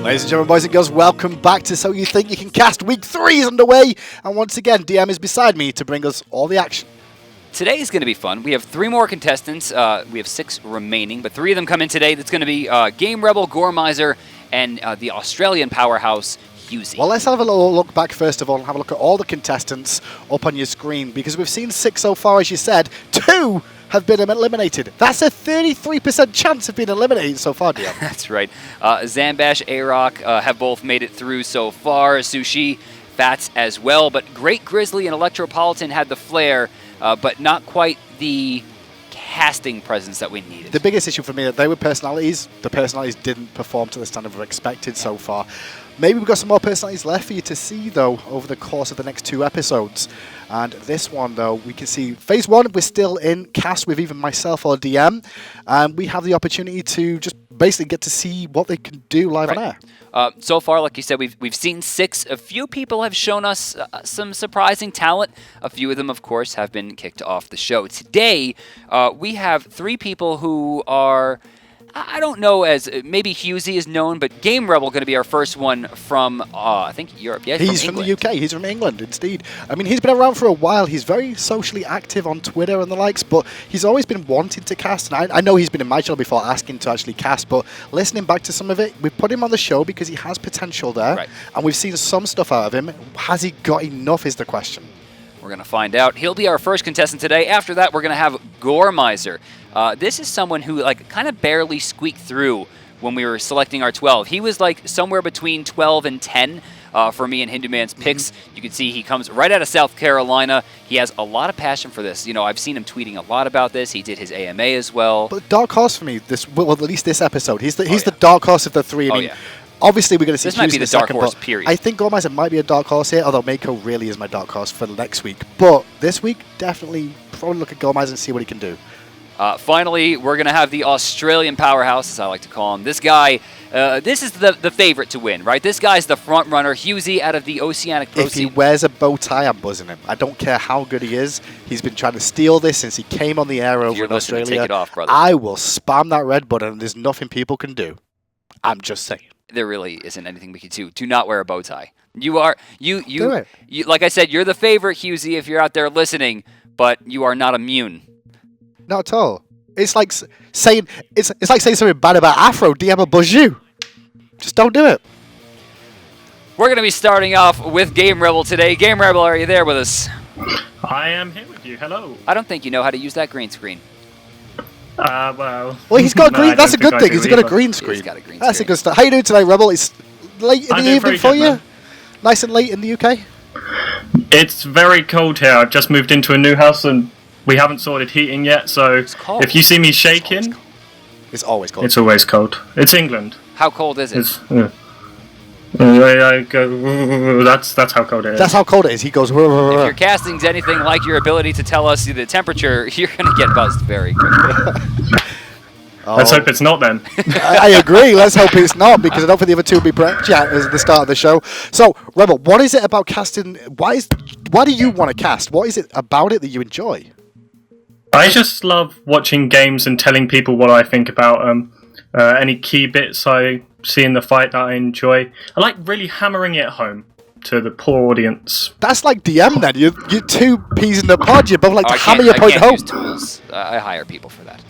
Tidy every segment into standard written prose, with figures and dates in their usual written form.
Ladies and gentlemen, boys and girls, welcome back to So You Think You Can Cast. Week 3 is underway, and once again, DM is beside me to bring us all the action. Today is going to be fun. We have 3 more contestants. We have 6 remaining, but 3 of them come in today. That's going to be Game Rebel, Gorer Miser, and the Australian powerhouse, Hi-Rez. Well, let's have a little look back first of all and have a look at all the contestants up on your screen, because we've seen 6 so far, as you said. 2 have been eliminated. That's a 33% chance of being eliminated so far, DM. That's right. Zambash, A-Rock have both made it through so far. Sushi, Fats as well. But Great Grizzly and Electropolitan had the flair, but not quite the casting presence that we needed. The biggest issue for me, that they were personalities. The personalities didn't perform to the standard we expected so far. Maybe we've got some more personalities left for you to see, though, over the course of the next 2 episodes. And this one, though, we can see Phase 1, we're still in cast with either myself or DM. And we have the opportunity to just basically get to see what they can do live on air. So far, like you said, we've seen 6. A few people have shown us some surprising talent. A few of them, of course, have been kicked off the show. Today, we have 3 people who are... I don't know, as maybe Hi-Rez is known, but Game Rebel going to be our first one from, I think, Europe. Yeah, he's from the UK. He's from England, indeed. I mean, he's been around for a while. He's very socially active on Twitter and the likes, but he's always been wanting to cast. And I know he's been in my channel before asking to actually cast, but listening back to some of it, we put him on the show because he has potential there. Right. And we've seen some stuff out of him. Has he got enough is the question. We're going to find out. He'll be our first contestant today. After that, we're going to have Gorer Miser. This is someone who kind of barely squeaked through when we were selecting our 12. He was somewhere between 12 and 10 for me and Hinduman's picks. You can see he comes right out of South Carolina. He has a lot of passion for this. You know, I've seen him tweeting a lot about this. He did his AMA as well. But dark horse for me, well, at least this episode. He's the dark horse of the 3. I mean, obviously, we're going to see. This might be the dark horse, period. I think Gorer Miser might be a dark horse here, although Mako really is my dark horse for next week. But this week, definitely probably look at Gorer Miser and see what he can do. Finally, we're going to have the Australian powerhouse, as I like to call him. This guy, this is the favorite to win, right? This guy's the front runner. Hi-Rez out of the Oceanic Pro If he wears a bow tie, I'm buzzing him. I don't care how good he is. He's been trying to steal this since he came on the air over in Australia. Take it off, brother. I will spam that red button, and there's nothing people can do. I'm just saying. There really isn't anything we can do. Do not wear a bow tie. You are you like I said, you're the favorite, Hi-Rez, if you're out there listening, but you are not immune. Not at all. It's like saying something bad about Afro. DM will buzz you. Just don't do it. We're going to be starting off with Game Rebel today. Game Rebel, are you there with us? I am here with you. Hello. I don't think you know how to use that green screen. Well, he's got a green. That's a good thing. He's got a green screen. He's got a green That's screen. a good start. How you doing today, Rebel? It's late in the evening for you. Man. Nice and late in the UK. It's very cold here. I've just moved into a new house and we haven't sorted heating yet. So if you see me shaking, it's always cold. It's always cold. It's England. How cold is it? That's how cold it is. That's how cold it is. He goes. If your casting's anything like your ability to tell us the temperature, you're going to get buzzed very quickly. Let's hope it's not then. I agree. Let's hope it's not, because I don't think the other 2 will be at the start of the show. So, Rebel, what is it about casting? Why do you want to cast? What is it about it that you enjoy? I just love watching games and telling people what I think about them. Any key bits I see in the fight that I enjoy. I like really hammering it home to the poor audience. That's like DM then. You're 2 peas in the pod. You both like to hammer your point home. Use tools. I hire people for that.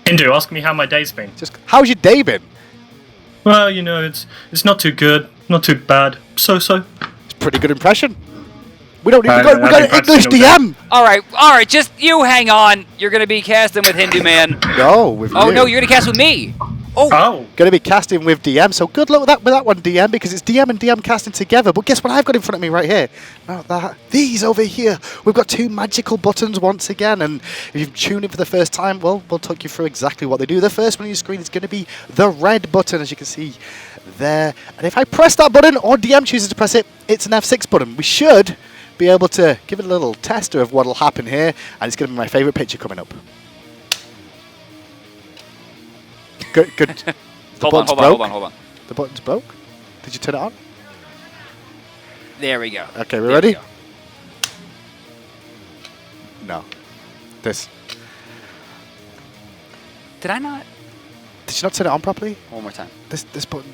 Hindu, ask me how my day's been. How's your day been? Well, you know, it's not too good, not too bad. So. It's a pretty good impression. We got an English DM. All right, just you hang on. You're going to be casting with Hindu Man. No, with you. Oh, no, you're going to cast with me. Oh. Going to be casting with DM, so good luck with that one, DM, because it's DM and DM casting together. But guess what I've got in front of me right here? These over here. We've got 2 magical buttons once again, and if you've tuned in for the first time, well, we'll talk you through exactly what they do. The first one on your screen is going to be the red button, as you can see there. And if I press that button, or DM chooses to press it, it's an F6 button. We should be able to give it a little tester of what will happen here, and it's going to be my favourite picture coming up. Good. Hold on. The button's broke? Did you turn it on? There we go. Okay, we ready? No. This. Did I not? Did you not turn it on properly? One more time. This button.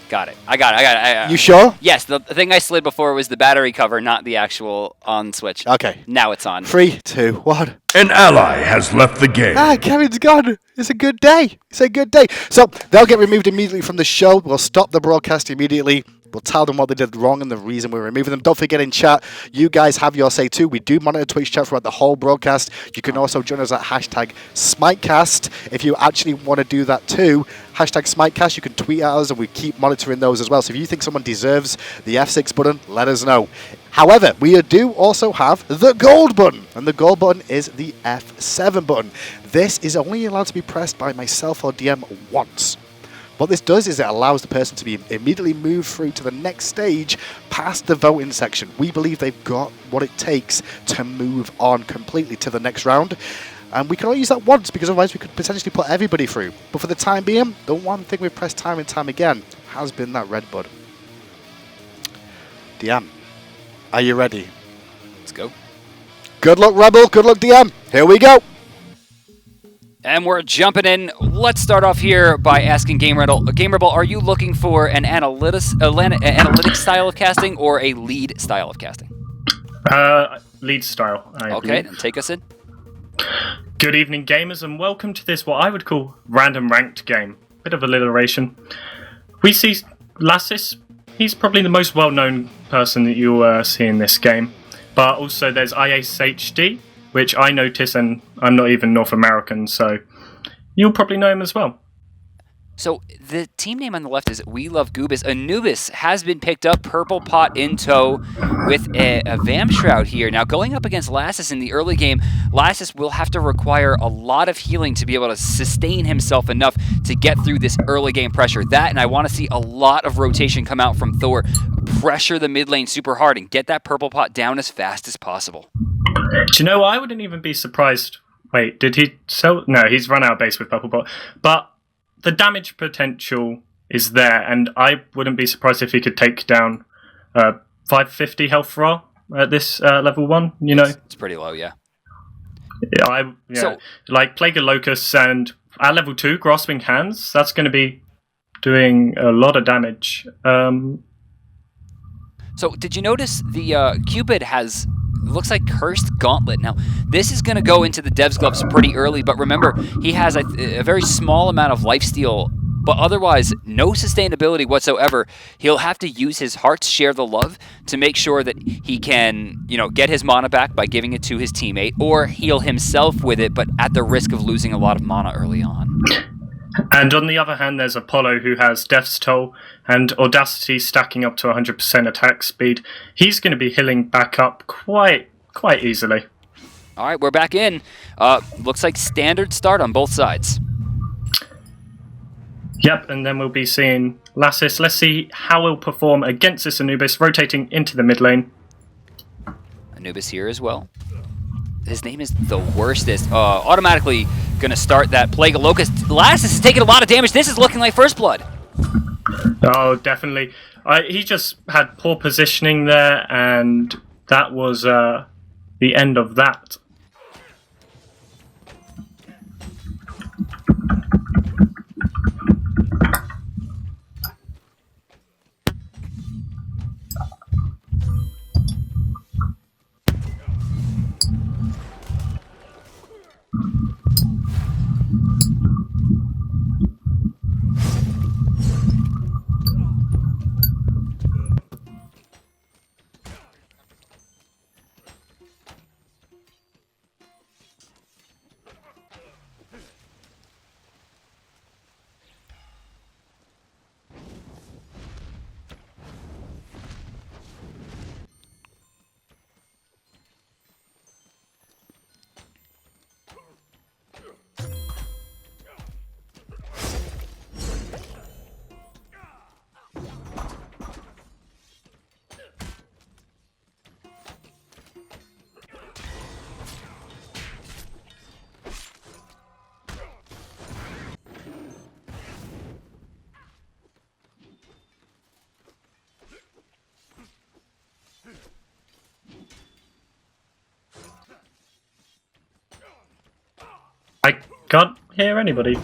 Got it. I got it. You sure? Yes, the thing I slid before was the battery cover, not the actual on switch. Okay. Now it's on. 3, 2, 1. An ally has left the game. Kevin's gone. It's a good day. It's a good day. So they'll get removed immediately from the show. We'll stop the broadcast immediately. We'll tell them what they did wrong and the reason we're removing them. Don't forget in chat, you guys have your say too. We do monitor Twitch chat throughout the whole broadcast. You can also join us at hashtag SMITEcast if you actually want to do that too. Hashtag SMITEcast, you can tweet at us and we keep monitoring those as well. So if you think someone deserves the F6 button, let us know. However, we do also have the gold button, and the gold button is the F7 button. This is only allowed to be pressed by myself or DM once. What this does is it allows the person to be immediately moved through to the next stage past the voting section. We believe they've got what it takes to move on completely to the next round. And we can only use that once because otherwise we could potentially put everybody through. But for the time being, the one thing we've pressed time and time again has been that red button. DM, are you ready? Let's go. Good luck, Rebel. Good luck, DM. Here we go. And we're jumping in. Let's start off here by asking Game Rebel, are you looking for an analytic style of casting or a lead style of casting? Lead style. Okay, then take us in. Good evening, gamers, and welcome to this, what I would call, random ranked game. Bit of alliteration. We see Lassis. He's probably the most well-known person that you'll see in this game. But also there's ISHD, which I notice, and I'm not even North American, so you'll probably know him as well. So the team name on the left is We Love Goobus. Anubis has been picked up, purple pot in tow with a Vam Shroud here. Now going up against Lassis in the early game, Lassis will have to require a lot of healing to be able to sustain himself enough to get through this early game pressure. That, and I want to see a lot of rotation come out from Thor. Pressure the mid lane super hard and get that purple pot down as fast as possible. Do you know, I wouldn't even be surprised. Wait, did he sell? No, he's run out of base with purple pot. But the damage potential is there, and I wouldn't be surprised if he could take down 550 health raw at this level 1, you know? It's pretty low, yeah. So, like Plague of Locusts and at level 2, Grasping Hands, that's going to be doing a lot of damage. So did you notice the Cupid has, looks like Cursed Gauntlet. Now, this is going to go into the Dev's Gloves pretty early, but remember, he has a very small amount of lifesteal, but otherwise no sustainability whatsoever. He'll have to use his Heart's Share the Love to make sure that he can, you know, get his mana back by giving it to his teammate, or heal himself with it, but at the risk of losing a lot of mana early on. And on the other hand, there's Apollo, who has Death's Toll and Audacity stacking up to 100% attack speed. He's going to be healing back up quite easily. All right, we're back in. Looks like standard start on both sides. Yep, and then we'll be seeing Lassis. Let's see how he'll perform against this Anubis, rotating into the mid lane. Anubis here as well. His name is the worstest. Automatically going to start that Plague of Locust. Lassis is taking a lot of damage. This is looking like First Blood. Oh, definitely. He just had poor positioning there, and that was the end of that. I can't hear anybody.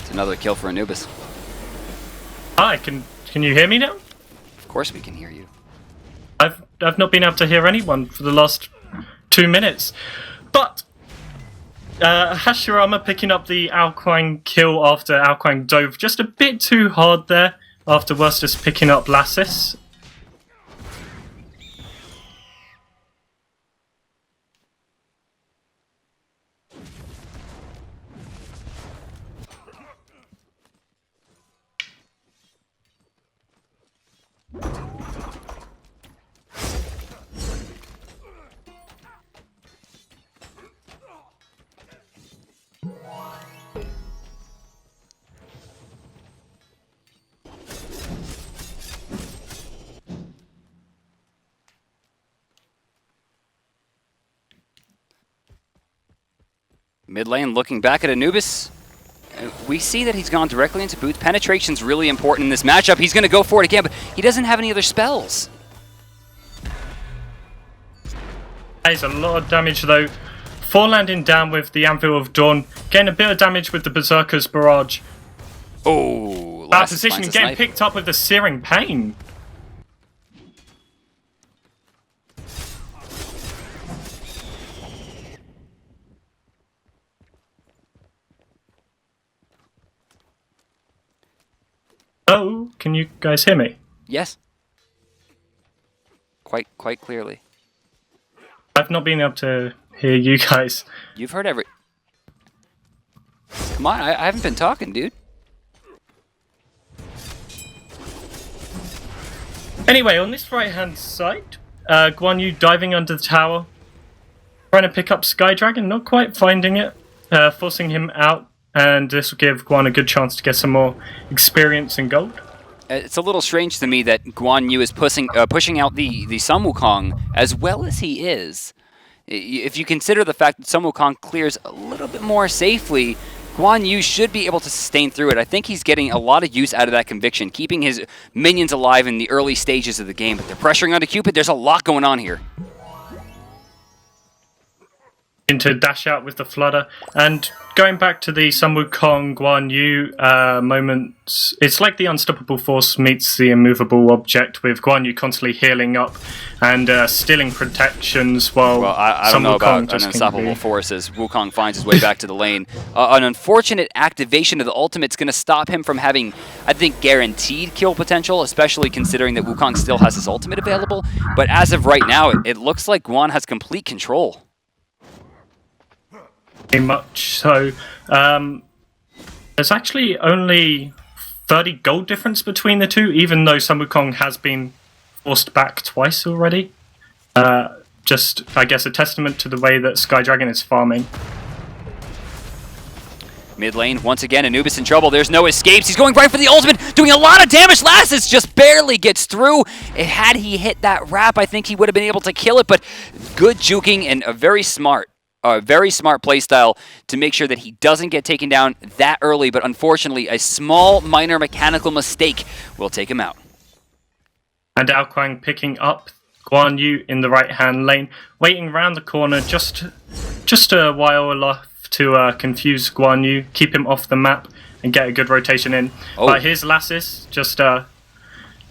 It's another kill for Anubis. Hi, can you hear me now? Of course we can hear you. I've not been able to hear anyone for the last 2 minutes. But Hashirama picking up the Alquang kill after Alquang dove just a bit too hard there after Worstus picking up Lassus. Mid lane looking back at Anubis. We see that he's gone directly into boots. Penetration's really important in this matchup. He's going to go for it again, but he doesn't have any other spells. That is a lot of damage though. 4 landing down with the Anvil of Dawn. Getting a bit of damage with the Berserker's Barrage. Oh, Bad last position, finds a getting snipe. picked up with the Searing Pain. Oh, can you guys hear me? Yes. Quite clearly. I've not been able to hear you guys. You've heard every... Come on, I haven't been talking, dude. Anyway, on this right-hand side, Guan Yu diving under the tower, trying to pick up Sky Dragon, not quite finding it, forcing him out, and this will give Guan a good chance to get some more experience and gold. It's a little strange to me that Guan Yu is pushing out the Sun Wukong as well as he is. If you consider the fact that Sun Wukong clears a little bit more safely, Guan Yu should be able to sustain through it. I think he's getting a lot of use out of that conviction, keeping his minions alive in the early stages of the game. But they're pressuring onto Cupid. There's a lot going on here. Into dash out with the Flutter, and going back to the Sun Wukong Guan Yu moments, it's like the unstoppable force meets the immovable object, with Guan Yu constantly healing up and stealing protections while Well, I don't Sun know Wukong about just an can unstoppable be- force as Wukong finds his way back to the lane. An unfortunate activation of the ultimate's going to stop him from having, I think, guaranteed kill potential, especially considering that Wukong still has his ultimate available. But as of right now, it looks like Guan has complete control. Very much so. There's actually only 30 gold difference between the two, even though Sun Wukong has been forced back twice already. Just, I guess, a testament to the way that Sky Dragon is farming. Mid lane, once again, Anubis in trouble. There's no escapes. He's going right for the ultimate, doing a lot of damage. Lassus just barely gets through. Had he hit that wrap, I think he would have been able to kill it, but good juking and a very smart playstyle to make sure that he doesn't get taken down that early, but unfortunately, a small, minor mechanical mistake will take him out. And Alquang picking up Guan Yu in the right-hand lane, waiting round the corner just a while enough to confuse Guan Yu, keep him off the map, and get a good rotation in. Oh. But here's Lassus,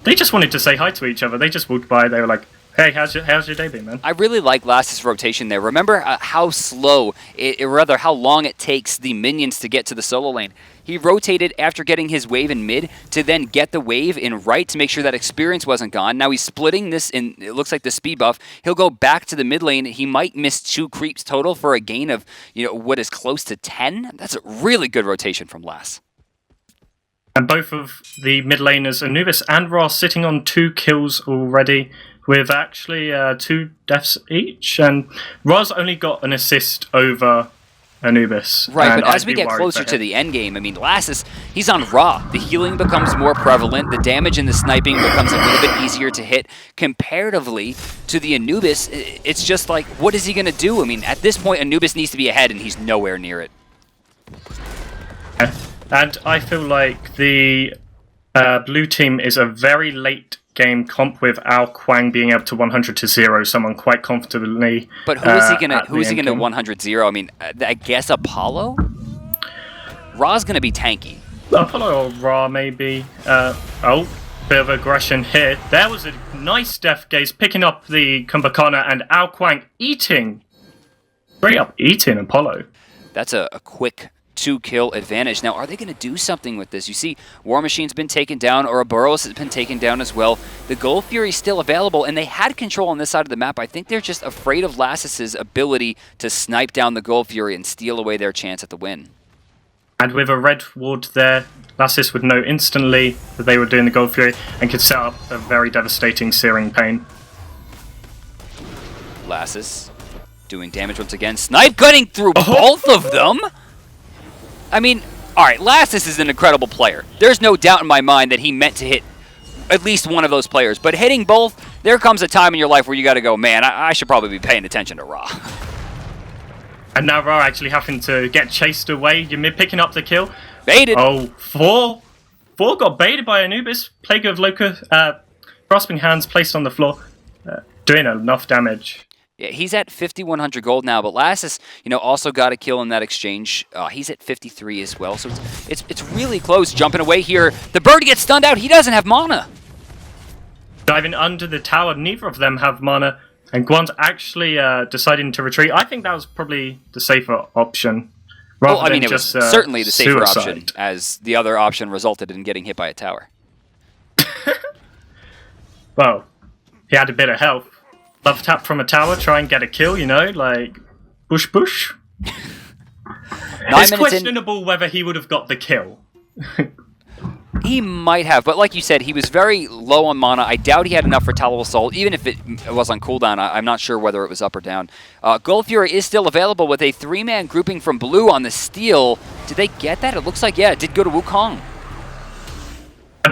they just wanted to say hi to each other. They just walked by, they were like, hey, how's your day been, man? I really like Lassus' rotation there. Remember how slow, rather how long it takes the minions to get to the solo lane. He rotated after getting his wave in mid to then get the wave in right to make sure that experience wasn't gone. Now he's splitting this in, it looks like the speed buff. He'll go back to the mid lane. He might miss 2 creeps total for a gain of, what is close to 10. That's a really good rotation from Lass. And both of the mid laners, Anubis and Ross, sitting on 2 kills already, with actually 2 deaths each, and Roz only got an assist over Anubis. Right, but I'd as we be get worried closer for to him. the end game, I mean, Lassus, he's on Raw. The healing becomes more prevalent. The damage and the sniping becomes a little bit easier to hit. Comparatively to the Anubis, it's just like, what is he going to do? I mean, at this point, Anubis needs to be ahead, and he's nowhere near it. And I feel like the blue team is a very late game comp with Ao Kwang being able to 100 to 0 someone quite comfortably. But who is he gonna 100-0? I mean, I guess Apollo? Ra's gonna be tanky. Apollo or Ra, maybe. Oh, bit of aggression here. There was a nice Death Gaze picking up the Kumbhakana and Ao Kwang eating. Straight up eating Apollo. That's a quick 2-kill advantage. Now, are they going to do something with this? You see, War Machine's been taken down, Ouroboros has been taken down as well. The Gold Fury's still available, and they had control on this side of the map. I think they're just afraid of Lassus's ability to snipe down the Gold Fury and steal away their chance at the win. And with a red ward there, Lassus would know instantly that they were doing the Gold Fury and could set up a very devastating Searing Pain. Lassus doing damage once again. Snipe cutting through both of them? I mean, alright, Lassus is an incredible player. There's no doubt in my mind that he meant to hit at least one of those players. But hitting both, there comes a time in your life where you gotta go, man, I should probably be paying attention to Ra. And now Ra actually having to get chased away. Ymir picking up the kill. Baited. Oh, four got baited by Anubis. Plague of Loca, grasping hands placed on the floor. Doing enough damage. Yeah, he's at 5,100 gold now, but Lassus, also got a kill in that exchange. He's at 53 as well, so it's really close. Jumping away here. The bird gets stunned out. He doesn't have mana. Diving under the tower. Neither of them have mana. And Guan's actually deciding to retreat. I think that was probably the safer option. Well, I mean, it was certainly the safer suicide. option, as the other option resulted in getting hit by a tower. Well, he had a bit of health. Love tap from a tower, try and get a kill, like push. It's questionable whether he would have got the kill. He might have, but like you said, he was very low on mana. I doubt he had enough for Tallow Assault, even if it was on cooldown. I'm not sure whether it was up or down. Gold Fury is still available with a 3-man grouping from Blue on the steal. Did they get that? It looks like, yeah, it did go to Wukong.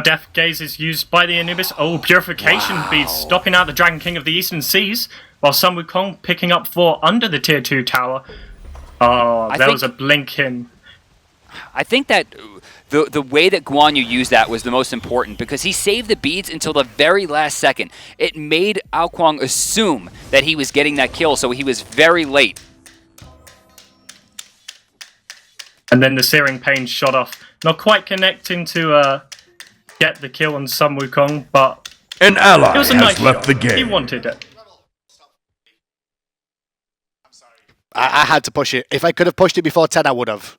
Death Gaze is used by the Anubis. Oh, Purification Beads stopping out the Dragon King of the Eastern Seas, while Sun Wukong picking up 4 under the Tier 2 tower. Oh, there was a blink in. I think that the way that Guan Yu used that was the most important, because he saved the beads until the very last second. It made Ao Kwang assume that he was getting that kill, so he was very late. And then the Searing Pain shot off. Not quite connecting to get the kill on Sun Wukong, but an ally it was a has nice left shot. the game. He wanted it. I had to push it. If I could have pushed it before 10, I would have.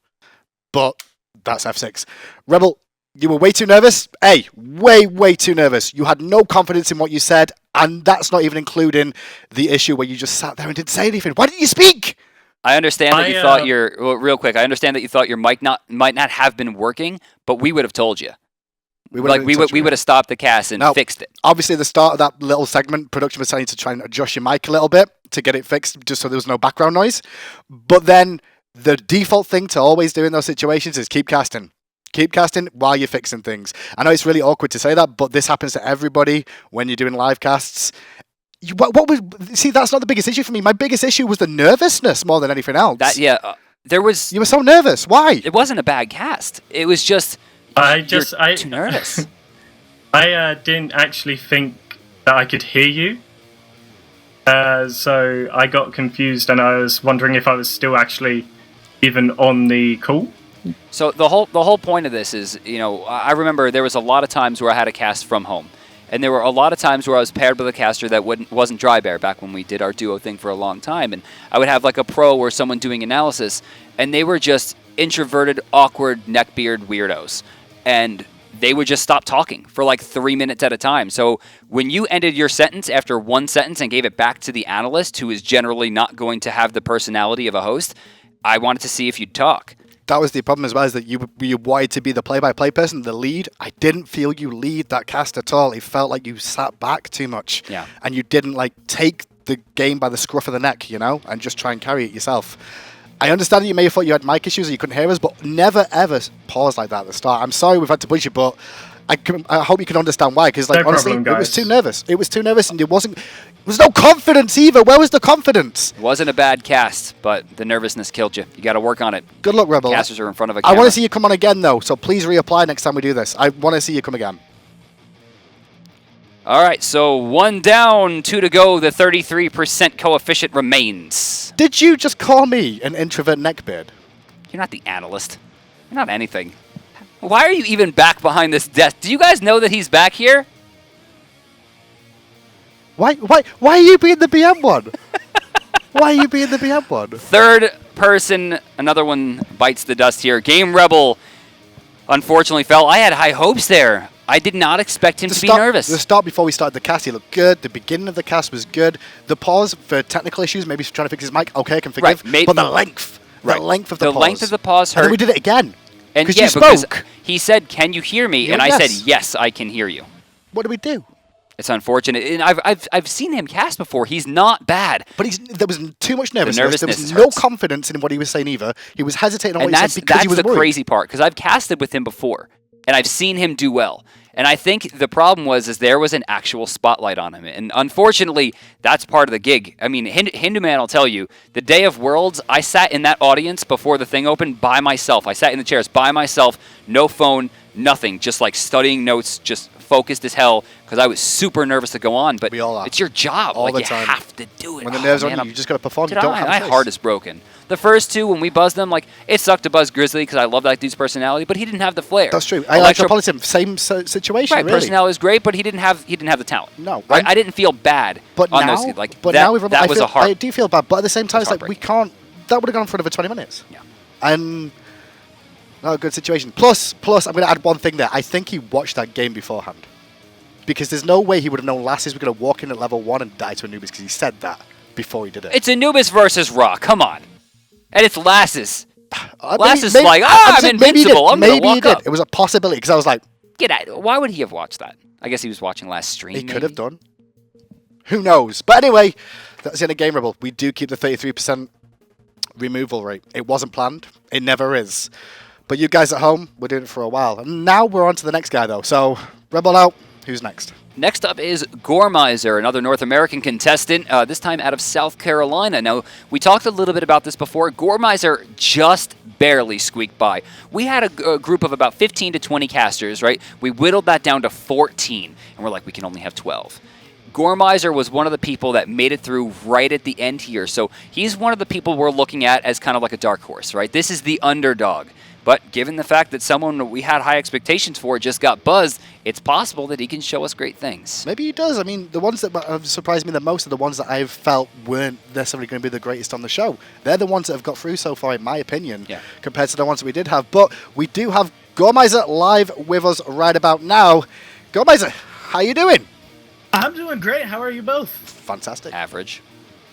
But that's F6. Rebel, you were way too nervous. Hey, way too nervous. You had no confidence in what you said, and that's not even including the issue where you just sat there and didn't say anything. Why didn't you speak? I understand that you thought real quick. I understand that you thought your mic might not have been working, but we would have told you. We would have stopped the cast and fixed it. Obviously, the start of that little segment, production was telling you to try and adjust your mic a little bit to get it fixed, just so there was no background noise. But then the default thing to always do in those situations is keep casting. Keep casting while you're fixing things. I know it's really awkward to say that, but this happens to everybody when you're doing live casts. See, that's not the biggest issue for me. My biggest issue was the nervousness more than anything else. There was. You were so nervous. Why? It wasn't a bad cast. It was just. You're too nervous. I didn't actually think that I could hear you. So I got confused, and I was wondering if I was still actually even on the call. So the whole point of this is, I remember there was a lot of times where I had a cast from home. And there were a lot of times where I was paired with a caster that wasn't Dry Bear back when we did our duo thing for a long time. And I would have like a pro or someone doing analysis, and they were just introverted, awkward, neckbeard weirdos. And they would just stop talking for like 3 minutes at a time. So when you ended your sentence after one sentence and gave it back to the analyst, who is generally not going to have the personality of a host, I wanted to see if you'd talk. That was the problem as well, is that you wanted to be the play-by-play person, the lead. I didn't feel you lead that cast at all. It felt like you sat back too much. Yeah. And you didn't take the game by the scruff of the neck, and just try and carry it yourself. I understand that you may have thought you had mic issues or you couldn't hear us, but never ever pause like that at the start. I'm sorry we've had to push you, but I hope you can understand why, because honestly, it was too nervous. It was too nervous, and there was no confidence either. Where was the confidence? It wasn't a bad cast, but the nervousness killed you. You got to work on it. Good luck, Rebel. Casters are in front of a camera. I want to see you come on again, though, so please reapply next time we do this. I want to see you come again. All right, so 1 down, 2 to go. The 33% coefficient remains. Did you just call me an introvert neckbeard? You're not the analyst. You're not anything. Why are you even back behind this desk? Do you guys know that he's back here? Why are you being the BM one? Why are you being the BM one? Third person, another one bites the dust here. Game Rebel unfortunately fell. I had high hopes there. I did not expect him to be nervous. The start before we started the cast, he looked good. The beginning of the cast was good. The pause for technical issues, maybe he's trying to fix his mic. Okay, I can forgive. Right, but the length. Right. The length of the pause. The length of the pause hurt. And then we did it again. And yeah, yeah, you because spoke. He said, "Can you hear me?" You And I went, said, "Yes." "Yes, I can hear you." What do we do? It's unfortunate. And I've seen him cast before. He's not bad. But there was too much nervousness. There was hurts. no confidence in what he was saying either. He was hesitating on what And he said because he was that's the worried. crazy part, because I've casted with him before, and I've seen him do well. And I think the problem was there was an actual spotlight on him. And unfortunately, that's part of the gig. I mean, Hindu Man will tell you, the day of Worlds, I sat in that audience before the thing opened by myself. I sat in the chairs by myself, no phone, nothing, just like studying notes, just focused as hell, because I was super nervous to go on. But We all are. it's your job. All like, the you time. have to do it. When the nerves are man, on you, you just got to perform. Dude, You don't have my a choice. heart is broken. The first two, when we buzzed them, like, it sucked to buzz Grizzly because I love that dude's personality, but he didn't have the flair. That's true. Electropolitan, same situation, Right, really. personality is great, but he didn't have the talent. No, right? I didn't feel bad But on now, those. Like but that, now that was a hard. I do feel bad, but at the same time, it's like we heartbreaking. can't. That would have gone for another 20 minutes. Yeah. And not a good situation. Plus, I'm going to add one thing there. I think he watched that game beforehand, because there's no way he would have known Lasses were going to walk in at level 1 and die to Anubis, because he said that before he did it. It's Anubis versus Ra. Come on, and it's Lasses. Lasses maybe, like, I'm invincible. I'm maybe gonna he walk did. up. It was a possibility, because I was like, Get out. Why would he have watched that? I guess he was watching last stream. he could have done. Who knows? But anyway, that's the end of Game Rebel. We do keep the 33% removal rate. It wasn't planned. It never is. But you guys at home, we're doing it for a while. And now we're on to the next guy, though. So, Rebel out. Who's next? Next up is Gorer Miser, another North American contestant, this time out of South Carolina. Now, we talked a little bit about this before. Gorer Miser just barely squeaked by. We had a group of about 15 to 20 casters, right? We whittled that down to 14, and we're like, we can only have 12. Gorer Miser was one of the people that made it through right at the end here. So he's one of the people we're looking at as kind of like a dark horse, right? This is the underdog. But given the fact that someone we had high expectations for just got buzzed, it's possible that he can show us great things. Maybe he does. I mean, the ones that have surprised me the most are the ones that I've felt weren't necessarily going to be the greatest on the show. They're the ones that have got through so far, in my opinion, compared to the ones that we did have. But we do have Gorer Miser live with us right about now. Gorer Miser, how you doing? I'm doing great. How are you both? Fantastic. Average.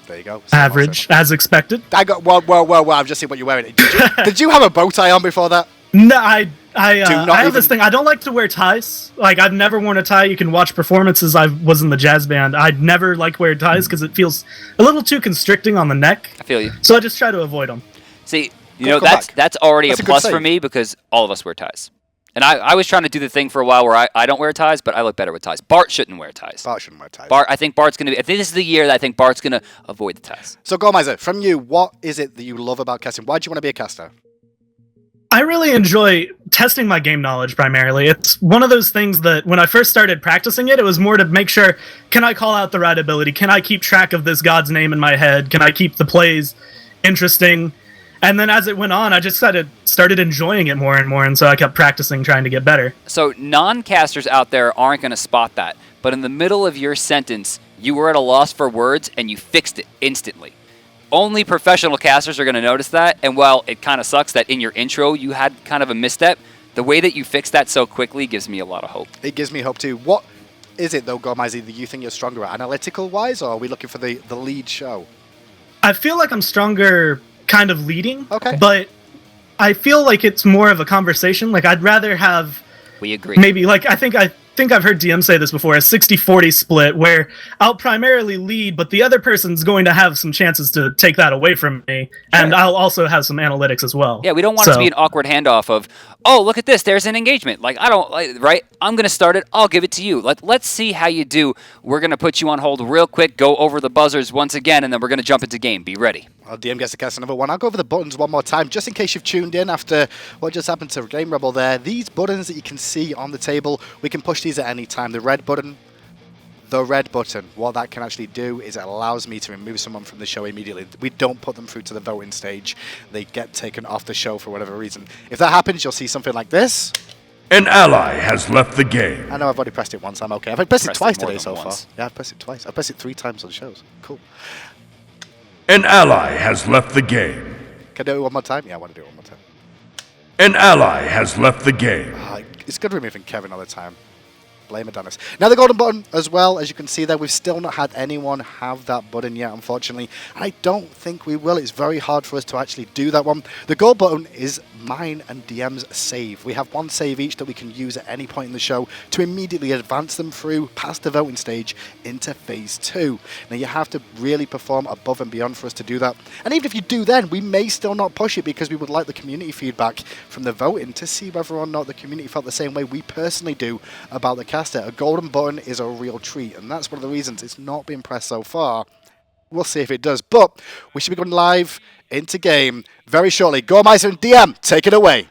There you go. Average, as expected. I got whoa! I've just seen what you're wearing. Did you have a bow tie on before that? No, I have this thing. I don't like to wear ties. Like, I've never worn a tie. You can watch performances. I was in the jazz band. I'd never like wear ties because it feels a little too constricting on the neck. I feel you. So I just try to avoid them. See, that's already a plus for me because all of us wear ties. And I was trying to do the thing for a while where I don't wear ties, but I look better with ties. Bart shouldn't wear ties. Bart shouldn't wear ties. I think Bart's going to be... I think this is the year that I think Bart's going to avoid the ties. So, Gorer Miser, from you, what is it that you love about casting? Why do you want to be a caster? I really enjoy testing my game knowledge primarily. It's one of those things that when I first started practicing it, it was more to make sure, can I call out the right ability? Can I keep track of this god's name in my head? Can I keep the plays interesting? And then as it went on, I just started enjoying it more and more, and so I kept practicing, trying to get better. So non-casters out there aren't going to spot that, but in the middle of your sentence, you were at a loss for words, and you fixed it instantly. Only professional casters are going to notice that, and while it kind of sucks that in your intro you had kind of a misstep, the way that you fixed that so quickly gives me a lot of hope. It gives me hope too. What is it, though, Gorer Miser, that you think you're stronger at? Analytical-wise, or are we looking for the lead show? I feel like I'm stronger kind of leading, okay, but I feel like it's more of a conversation. Like, I'd rather have... We agree. Maybe, like, I think I've heard DM say this before, a 60-40 split where I'll primarily lead, but the other person's going to have some chances to take that away from me, and I'll also have some analytics as well. Yeah, we don't want it to be an awkward handoff of, oh, look at this, there's an engagement. Like, right? I'm going to start it, I'll give it to you. Let's see how you do. We're going to put you on hold real quick, go over the buzzers once again, and then we're going to jump into game. Be ready. Well, DM gets to cast another one. I'll go over the buttons one more time, just in case you've tuned in after what just happened to Game Rebel there. These buttons that you can see on the table, we can push these at any time. The red button The red button, what that can actually do is it allows me to remove someone from the show immediately. We don't put them through to the voting stage. They get taken off the show for whatever reason. If that happens, you'll see something like this. An ally has left the game. I know I've already pressed it once, I'm okay. I've pressed it twice today so far. once. Yeah, I've pressed it twice. I've pressed it 3 times on shows. Cool. An ally has left the game. Can I do it one more time? Yeah, I want to do it one more time. An ally has left the game. It's good removing Kevin all the time. Blame Adonis. Now the golden button as well, as you can see there, we've still not had anyone have that button yet, unfortunately. And I don't think we will. It's very hard for us to actually do that one. The gold button is mine and DM's save. We have 1 save each that we can use at any point in the show to immediately advance them through past the voting stage into phase 2. Now you have to really perform above and beyond for us to do that. And even if you do then, we may still not push it because we would like the community feedback from the voting to see whether or not the community felt the same way we personally do about the caster. A golden button is a real treat, and that's one of the reasons it's not been pressed so far. We'll see if it does, but we should be going live into game very shortly. Gorer Miser and DM, take it away.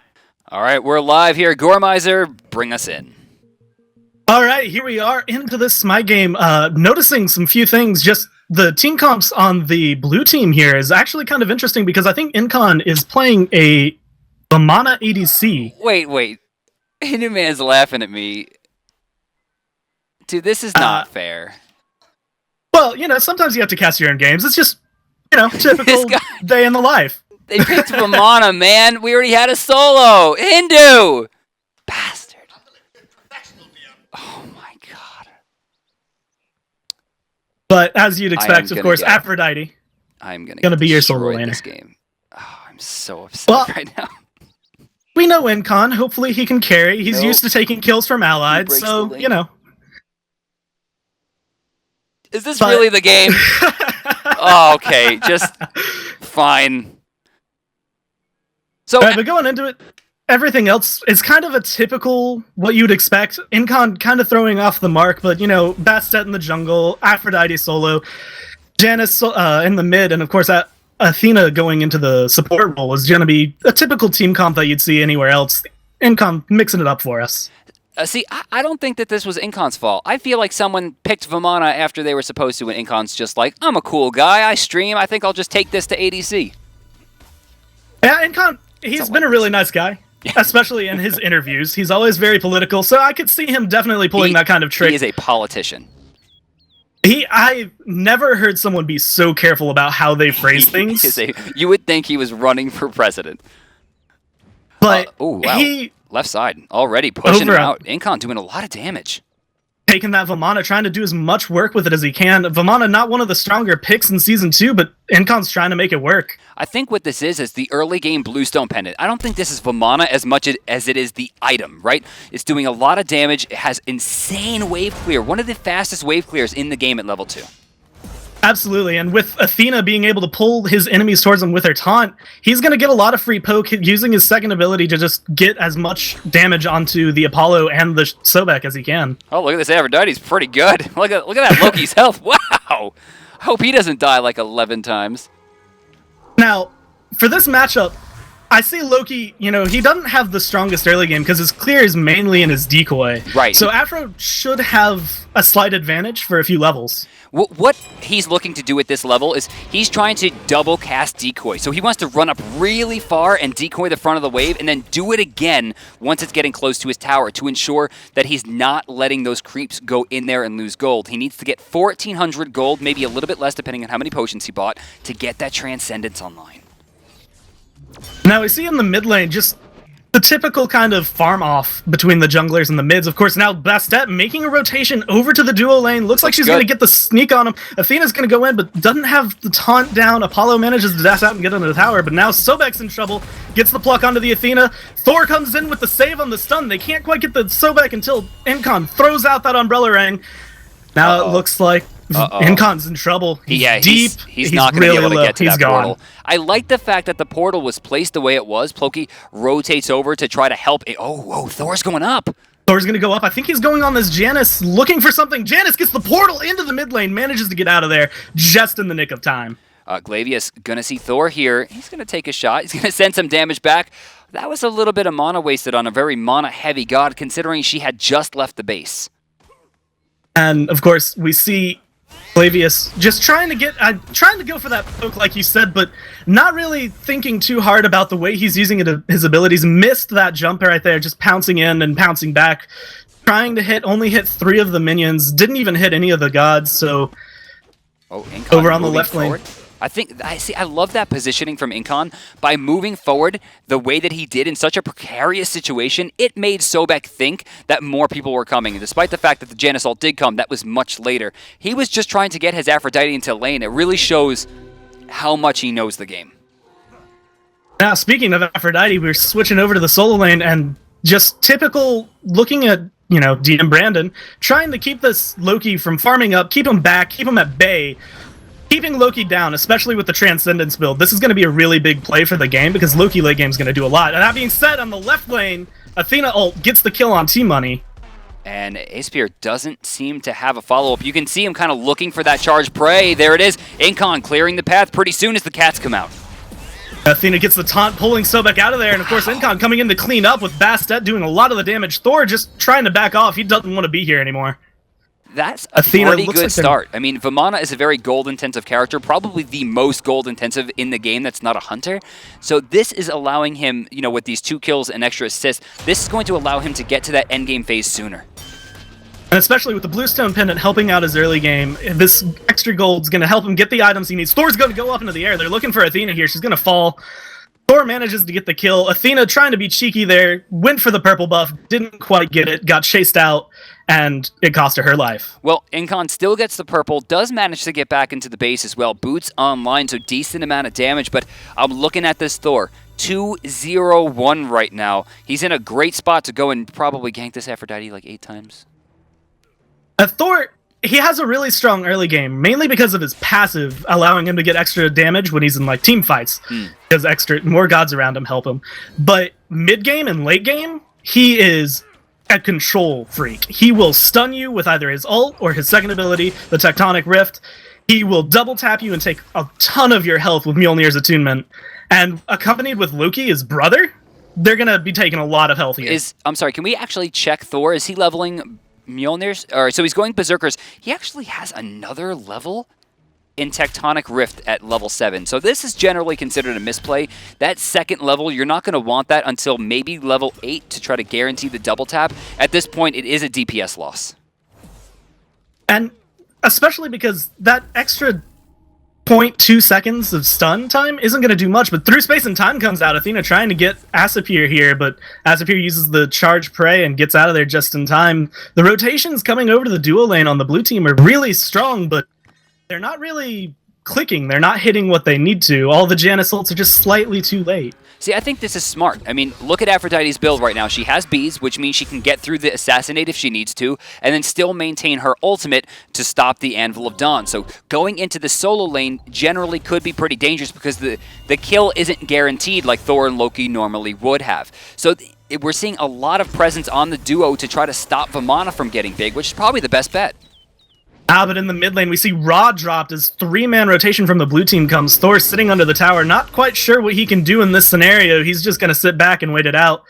All right, we're live here. Gorer Miser, bring us in. All right, here we are into this SMITE game. Noticing some few things, just the team comps on the blue team here is actually kind of interesting because I think Incon is playing a Vamana ADC. Wait. Hindu Man's laughing at me. Dude, this is not fair. Well, sometimes you have to cast your own games. It's just, typical day in the life. They picked Vamana, man. We already had a solo. Hindu! Bastard. Oh my god. But as you'd expect, of course, Aphrodite. I'm gonna be your solo laner. laner. This game. Oh, I'm so upset right now. We know Incon. Hopefully he can carry. He's used to taking kills from allied, so, Is this really the game? Oh, okay, just fine. So, but going into it, everything else is kind of a typical what you'd expect. Incon kind of throwing off the mark, but Bastet in the jungle, Aphrodite solo, Janice in the mid, and of course Athena going into the support role was going to be a typical team comp that you'd see anywhere else. Incon mixing it up for us. See, I don't think that this was Incon's fault. I feel like someone picked Vamana after they were supposed to, and Incon's just like, I'm a cool guy, I stream, I think I'll just take this to ADC. Yeah, Incon, he's been a really nice guy, especially in his interviews. He's always very political, so I could see him definitely pulling that kind of trick. He is a politician. I've never heard someone be so careful about how they phrase things. You would think he was running for president. But oh, wow. Left side, already pushing him out. Incon doing a lot of damage. Taking that Vamana, trying to do as much work with it as he can. Vamana, not one of the stronger picks in Season 2, but Incon's trying to make it work. I think what this is the early game Bluestone Pendant. I don't think this is Vamana as much as it is the item, right? It's doing a lot of damage. It has insane wave clear. One of the fastest wave clears in the game at level 2. Absolutely, and with Athena being able to pull his enemies towards him with her taunt, he's going to get a lot of free poke using his second ability to just get as much damage onto the Apollo and the Sobek as he can. Oh, look at this Aphrodite. He's pretty good. Look at that Loki's health. Wow! I hope he doesn't die like 11 times. Now, for this matchup, I see Loki, he doesn't have the strongest early game because his clear is mainly in his decoy. Right. So Afro should have a slight advantage for a few levels. What he's looking to do at this level is he's trying to double cast decoy. So he wants to run up really far and decoy the front of the wave and then do it again once it's getting close to his tower to ensure that he's not letting those creeps go in there and lose gold. He needs to get 1,400 gold, maybe a little bit less depending on how many potions he bought, to get that Transcendence online. Now we see in the mid lane just the typical kind of farm off between the junglers and the mids. Of course, now Bastet making a rotation over to the duo lane. Looks like she's going to get the sneak on him. Athena's going to go in, but doesn't have the taunt down. Apollo manages to dash out and get into the tower, but now Sobek's in trouble. Gets the pluck onto the Athena. Thor comes in with the save on the stun. They can't quite get the Sobek until Incon throws out that Umbrella Ring. Now it looks like Incon's in trouble. He's deep. He's not going to really be able to get to that gone. portal. I like the fact that the portal was placed the way it was. Ploki rotates over to try to help. Thor's going up. Thor's going to go up. I think he's going on this Janice, looking for something. Janice gets the portal into the mid lane, manages to get out of there just in the nick of time. Glavius going to see Thor here. He's going to take a shot. He's going to send some damage back. That was a little bit of mana wasted on a very mana-heavy god, considering she had just left the base. And of course, we see Flavius just trying to go for that poke, like you said, but not really thinking too hard about the way he's using his abilities. Missed that jump right there, just pouncing in and pouncing back. Trying to only hit 3 of the minions. Didn't even hit any of the gods, so... over on the left lane. I love that positioning from Incon. By moving forward the way that he did in such a precarious situation, it made Sobek think that more people were coming. And despite the fact that the Janus ult did come, that was much later. He was just trying to get his Aphrodite into lane. It really shows how much he knows the game. Now, speaking of Aphrodite, we're switching over to the solo lane, and just typical looking at, you know, DM Brandon, trying to keep this Loki from farming up, keep him back, keep him at bay. Keeping Loki down, especially with the Transcendence build, this is going to be a really big play for the game because Loki late game is going to do a lot. And that being said, on the left lane, Athena ult gets the kill on T-Money. And Aspir doesn't seem to have a follow-up. You can see him kind of looking for that charge prey. There it is. Incon clearing the path pretty soon as the cats come out. Athena gets the taunt, pulling Sobek out of there. And of course, Incon coming in to clean up with Bastet doing a lot of the damage. Thor just trying to back off. He doesn't want to be here anymore. That's a pretty good start. I mean, Vamana is a very gold-intensive character, probably the most gold-intensive in the game that's not a hunter. So this is allowing him, you know, with these 2 kills and extra assists, this is going to allow him to get to that endgame phase sooner. And especially with the Bluestone Pendant helping out his early game, this extra gold's going to help him get the items he needs. Thor's going to go up into the air. They're looking for Athena here. She's going to fall. Thor manages to get the kill. Athena trying to be cheeky there, went for the purple buff, didn't quite get it, got chased out, and it cost her life. Well, Incon still gets the purple, does manage to get back into the base as well. Boots online, so decent amount of damage, but I'm looking at this Thor. 2-0-1 right now. He's in a great spot to go and probably gank this Aphrodite like 8 times. Thor, he has a really strong early game, mainly because of his passive, allowing him to get extra damage when he's in like team fights, because more gods around him help him. But mid game and late game, he is a control freak. He will stun you with either his ult or his second ability, the Tectonic Rift. He will double tap you and take a ton of your health with Mjolnir's attunement. And accompanied with Loki, his brother, they're gonna be taking a lot of health here. I'm sorry, can we actually check Thor? Is he leveling Mjolnir's? Or so he's going Berserkers. He actually has another level in Tectonic Rift at level 7. So this is generally considered a misplay. That second level, you're not going to want that until maybe level 8 to try to guarantee the double tap. At this point, it is a DPS loss. And especially because that extra 0.2 seconds of stun time isn't going to do much, but through space and time comes out. Athena trying to get Asapir here, but Asapir uses the charge prey and gets out of there just in time. The rotations coming over to the duo lane on the blue team are really strong, but they're not really clicking. They're not hitting what they need to. All the Janus ults are just slightly too late. See, I think this is smart. I mean, look at Aphrodite's build right now. She has bees, which means she can get through the Assassinate if she needs to, and then still maintain her ultimate to stop the Anvil of Dawn. So going into the solo lane generally could be pretty dangerous because the kill isn't guaranteed like Thor and Loki normally would have. So we're seeing a lot of presence on the duo to try to stop Vamana from getting big, which is probably the best bet. But in the mid lane, we see Ra dropped as 3-man rotation from the blue team comes. Thor sitting under the tower, not quite sure what he can do in this scenario. He's just going to sit back and wait it out.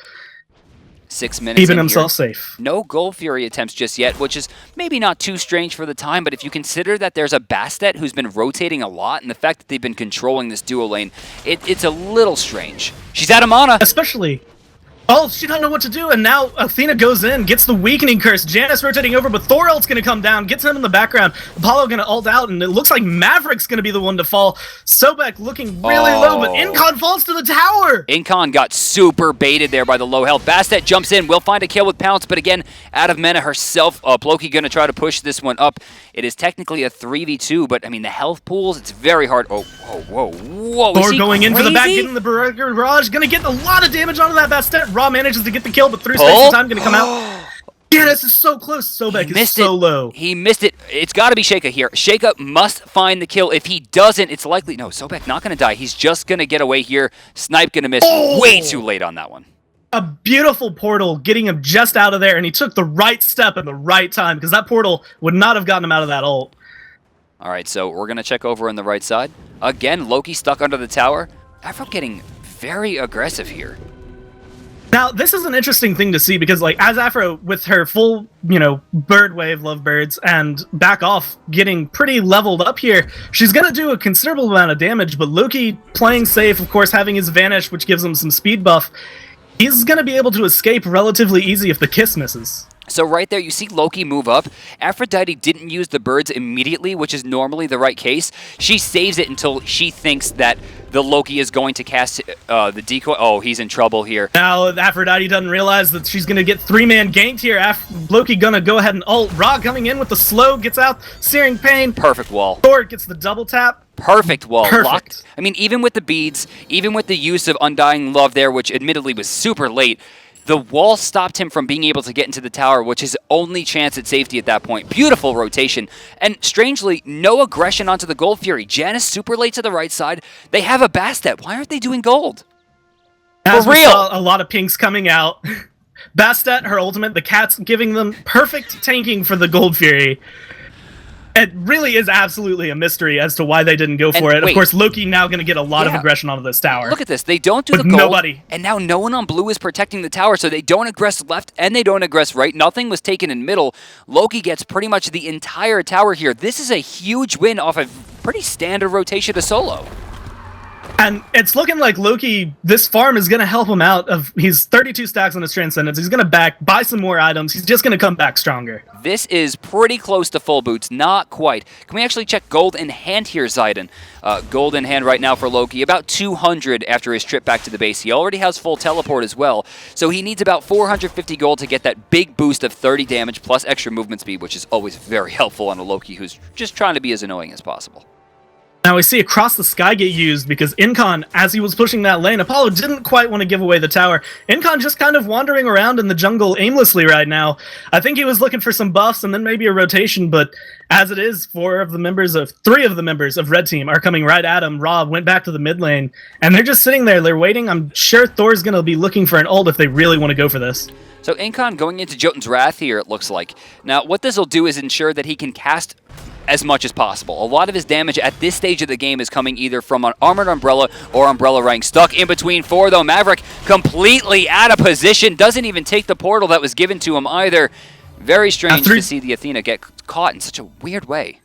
6 minutes keeping himself safe. No Gold Fury attempts just yet, which is maybe not too strange for the time, but if you consider that there's a Bastet who's been rotating a lot, and the fact that they've been controlling this duo lane, it's a little strange. She's out of mana! Especially... oh, she doesn't know what to do, and now Athena goes in, gets the Weakening Curse. Janus rotating over, but Thor ult's gonna come down, gets him in the background. Apollo gonna ult out, and it looks like Maverick's gonna be the one to fall. Sobek looking really low, but Incon falls to the tower! Incon got super baited there by the low health. Bastet jumps in, will find a kill with Pounce, but again, out of mana herself. Loki gonna try to push this one up. It is technically a 3v2, but I mean, the health pools, it's very hard. Oh, whoa, whoa. Thor going in for the back, getting the barrage, gonna get a lot of damage onto that Bastet. Ra manages to get the kill, but through space and time gonna come out. Yeah, this is so close. Sobek is so low. He missed it. It's got to be Sheikah here. Sheikah must find the kill. If he doesn't, it's likely... no, Sobek not going to die. He's just going to get away here. Snipe going to miss way too late on that one. A beautiful portal getting him just out of there, and he took the right step at the right time, because that portal would not have gotten him out of that ult. All right, so we're going to check over on the right side. Again, Loki stuck under the tower. Afro getting very aggressive here. Now, this is an interesting thing to see because, like, as Afro, with her full, bird wave, love birds, and back off, getting pretty leveled up here, she's going to do a considerable amount of damage, but Loki playing safe, of course, having his Vanish, which gives him some speed buff, he's going to be able to escape relatively easy if the kiss misses. So right there, you see Loki move up. Aphrodite didn't use the birds immediately, which is normally the right case. She saves it until she thinks that the Loki is going to cast the decoy. Oh, he's in trouble here. Now, Aphrodite doesn't realize that she's going to get 3-man ganked here. Loki going to go ahead and ult. Ra coming in with the slow, gets out, Searing Pain. Perfect wall. Thor gets the double tap. Perfect wall. Perfect. Locked. I mean, even with the beads, even with the use of Undying Love there, which admittedly was super late, the wall stopped him from being able to get into the tower, which is his only chance at safety at that point. Beautiful rotation. And strangely, no aggression onto the Gold Fury. Janice super late to the right side. They have a Bastet. Why aren't they doing gold? As For we real. saw a lot of pinks coming out. Bastet, her ultimate, the cat's giving them perfect tanking for the Gold Fury. It really is absolutely a mystery as to why they didn't go for it. Wait. Of course, Loki now going to get a lot of aggression onto this tower. Look at this. They don't do With the gold. nobody. And now no one on blue is protecting the tower, so they don't aggress left and they don't aggress right. Nothing was taken in middle. Loki gets pretty much the entire tower here. This is a huge win off a pretty standard rotation to solo. And it's looking like Loki, this farm is going to help him out. He's 32 stacks on his Transcendence. He's going to buy some more items. He's just going to come back stronger. This is pretty close to full boots. Not quite. Can we actually check gold in hand here, Zayden? Gold in hand right now for Loki. About 200 after his trip back to the base. He already has full teleport as well. So he needs about 450 gold to get that big boost of 30 damage plus extra movement speed, which is always very helpful on a Loki who's just trying to be as annoying as possible. Now we see Across the Sky get used because Incon, as he was pushing that lane, Apollo didn't quite want to give away the tower. Incon just kind of wandering around in the jungle aimlessly right now. I think he was looking for some buffs and then maybe a rotation, but as it is, 3 of the members of Red Team are coming right at him. Rob went back to the mid lane, and they're just sitting there. They're waiting. I'm sure Thor's going to be looking for an ult if they really want to go for this. So Incon going into Jotun's Wrath here, it looks like. Now, what this will do is ensure that he can cast as much as possible. A lot of his damage at this stage of the game is coming either from an Armored Umbrella or Umbrella Rank. Stuck in between 4, though. Maverick completely out of position. Doesn't even take the portal that was given to him either. Very strange to see the Athena get caught in such a weird way.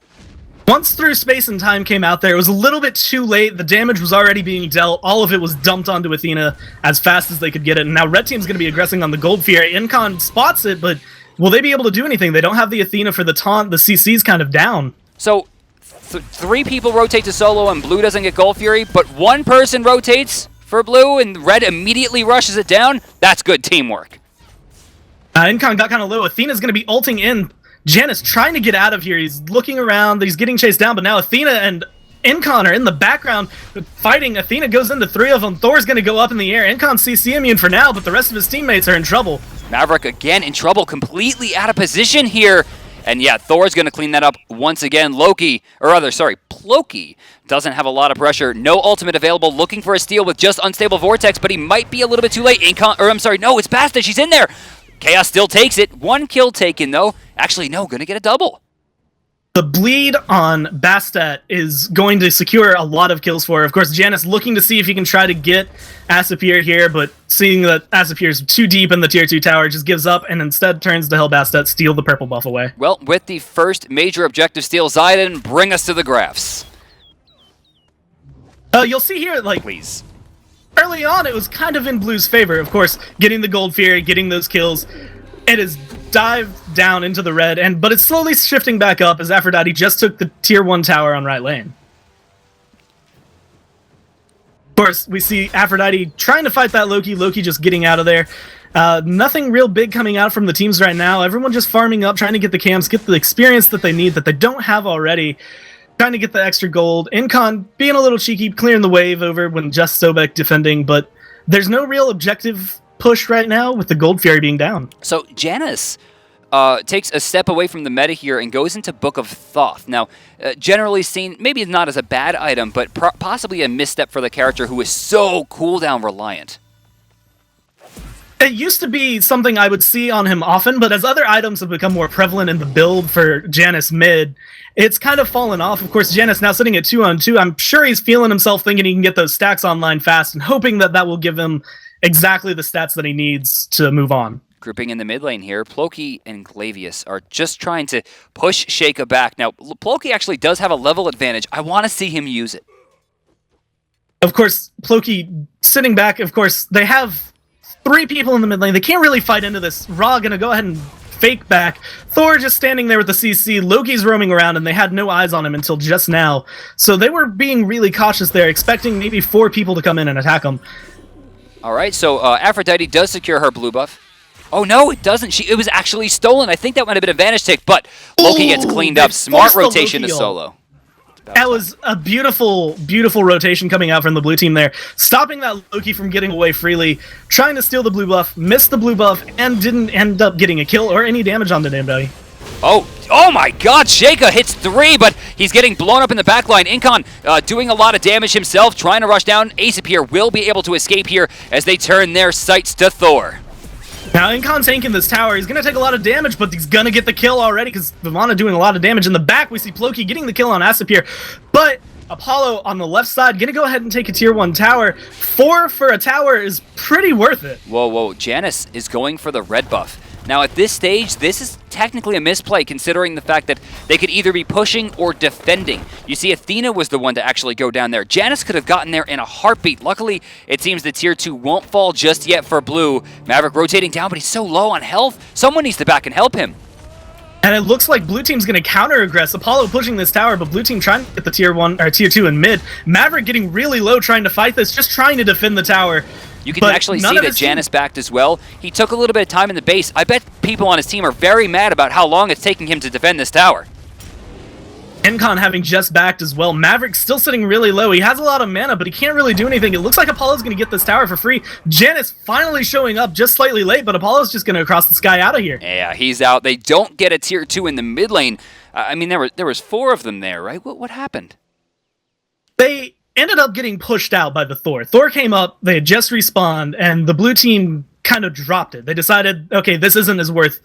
Once Through Space and Time came out there, it was a little bit too late. The damage was already being dealt. All of it was dumped onto Athena as fast as they could get it. And now Red Team's going to be aggressing on the Gold Fury. Incon spots it, but will they be able to do anything? They don't have the Athena for the taunt. The CC's kind of down. So 3 people rotate to solo and blue doesn't get Gold Fury, but 1 person rotates for blue and red immediately rushes it down. That's good teamwork. Incon got kind of low. Athena's going to be ulting in. Janice trying to get out of here. He's looking around. He's getting chased down, but now Athena and Incon are in the background fighting. Athena goes into 3 of them. Thor's going to go up in the air. Incon CC immune for now, but the rest of his teammates are in trouble. Maverick again in trouble, completely out of position here. And yeah, Thor's going to clean that up once again. Ploki doesn't have a lot of pressure. No ultimate available, looking for a steal with just Unstable Vortex, but he might be a little bit too late. No, it's Bastet. She's in there. Chaos still takes it. 1 kill taken, though. Actually, no, going to get a double. The bleed on Bastet is going to secure a lot of kills for her. Of course, Janice looking to see if he can try to get Asapir here, but seeing that Asapir's too deep in the tier 2 tower, just gives up and instead turns to help Bastet steal the purple buff away. Well, with the first major objective steal, Zayden, bring us to the graphs. You'll see here, Please. Early on, it was kind of in Blue's favor. Of course, getting the Gold Fury, getting those kills. It is dived down into the red, but it's slowly shifting back up as Aphrodite just took the tier 1 tower on right lane. Of course, we see Aphrodite trying to fight that Loki just getting out of there. Nothing real big coming out from the teams right now. Everyone just farming up, trying to get the camps, get the experience that they need that they don't have already. Trying to get the extra gold. Incon being a little cheeky, clearing the wave over when just Sobek defending, but there's no real objective push right now with the Gold Fury being down. So Janice takes a step away from the meta here and goes into Book of Thoth. Now, generally seen, maybe not as a bad item, but possibly a misstep for the character who is so cooldown reliant. It used to be something I would see on him often, but as other items have become more prevalent in the build for Janice mid, it's kind of fallen off. Of course, Janice now sitting at 2-on-2. I'm sure he's feeling himself thinking he can get those stacks online fast and hoping that that will give him exactly the stats that he needs to move on. Grouping in the mid lane here, Ploki and Glavius are just trying to push Sheikah back. Now, Ploki actually does have a level advantage. I want to see him use it. Of course, Ploki sitting back, of course, they have 3 people in the mid lane. They can't really fight into this. Ra gonna go ahead and fake back. Thor just standing there with the CC. Loki's roaming around, and they had no eyes on him until just now. So they were being really cautious there, expecting maybe 4 people to come in and attack him. All right, so Aphrodite does secure her blue buff. Oh, no, it doesn't. It was actually stolen. I think that might have been a Vanish tick, but Loki gets cleaned up. Smart rotation to solo. That was a beautiful, beautiful rotation coming out from the blue team there. Stopping that Loki from getting away freely, trying to steal the blue buff, missed the blue buff, and didn't end up getting a kill or any damage on the Namdai. Oh my god, Sheikah hits 3, but he's getting blown up in the backline. Incon doing a lot of damage himself, trying to rush down. Aesop will be able to escape here as they turn their sights to Thor. Now, Incon's tanking this tower. He's going to take a lot of damage, but he's going to get the kill already because Vivana doing a lot of damage. In the back, we see Ploki getting the kill on Asapir, but Apollo on the left side going to go ahead and take a tier 1 tower. 4 for a tower is pretty worth it. Whoa, Janice is going for the red buff. Now, at this stage, this is technically a misplay considering the fact that they could either be pushing or defending. You see, Athena was the one to actually go down there. Janice could have gotten there in a heartbeat. Luckily, it seems the tier 2 won't fall just yet for blue. Maverick rotating down, but he's so low on health. Someone needs to back and help him. And it looks like blue team's going to counter-aggress. Apollo pushing this tower, but blue team trying to get the tier 1 or tier 2 in mid. Maverick getting really low trying to fight this, just trying to defend the tower. You can actually see that Janice backed as well. He took a little bit of time in the base. I bet people on his team are very mad about how long it's taking him to defend this tower. Incon having just backed as well. Maverick still sitting really low. He has a lot of mana, but he can't really do anything. It looks like Apollo's going to get this tower for free. Janice finally showing up just slightly late, but Apollo's just going to cross the sky out of here. Yeah, he's out. They don't get a tier 2 in the mid lane. I mean, there was 4 of them there, right? What happened? They ended up getting pushed out by the Thor. Thor came up, they had just respawned, and the blue team kind of dropped it. They decided, okay, this isn't as worth,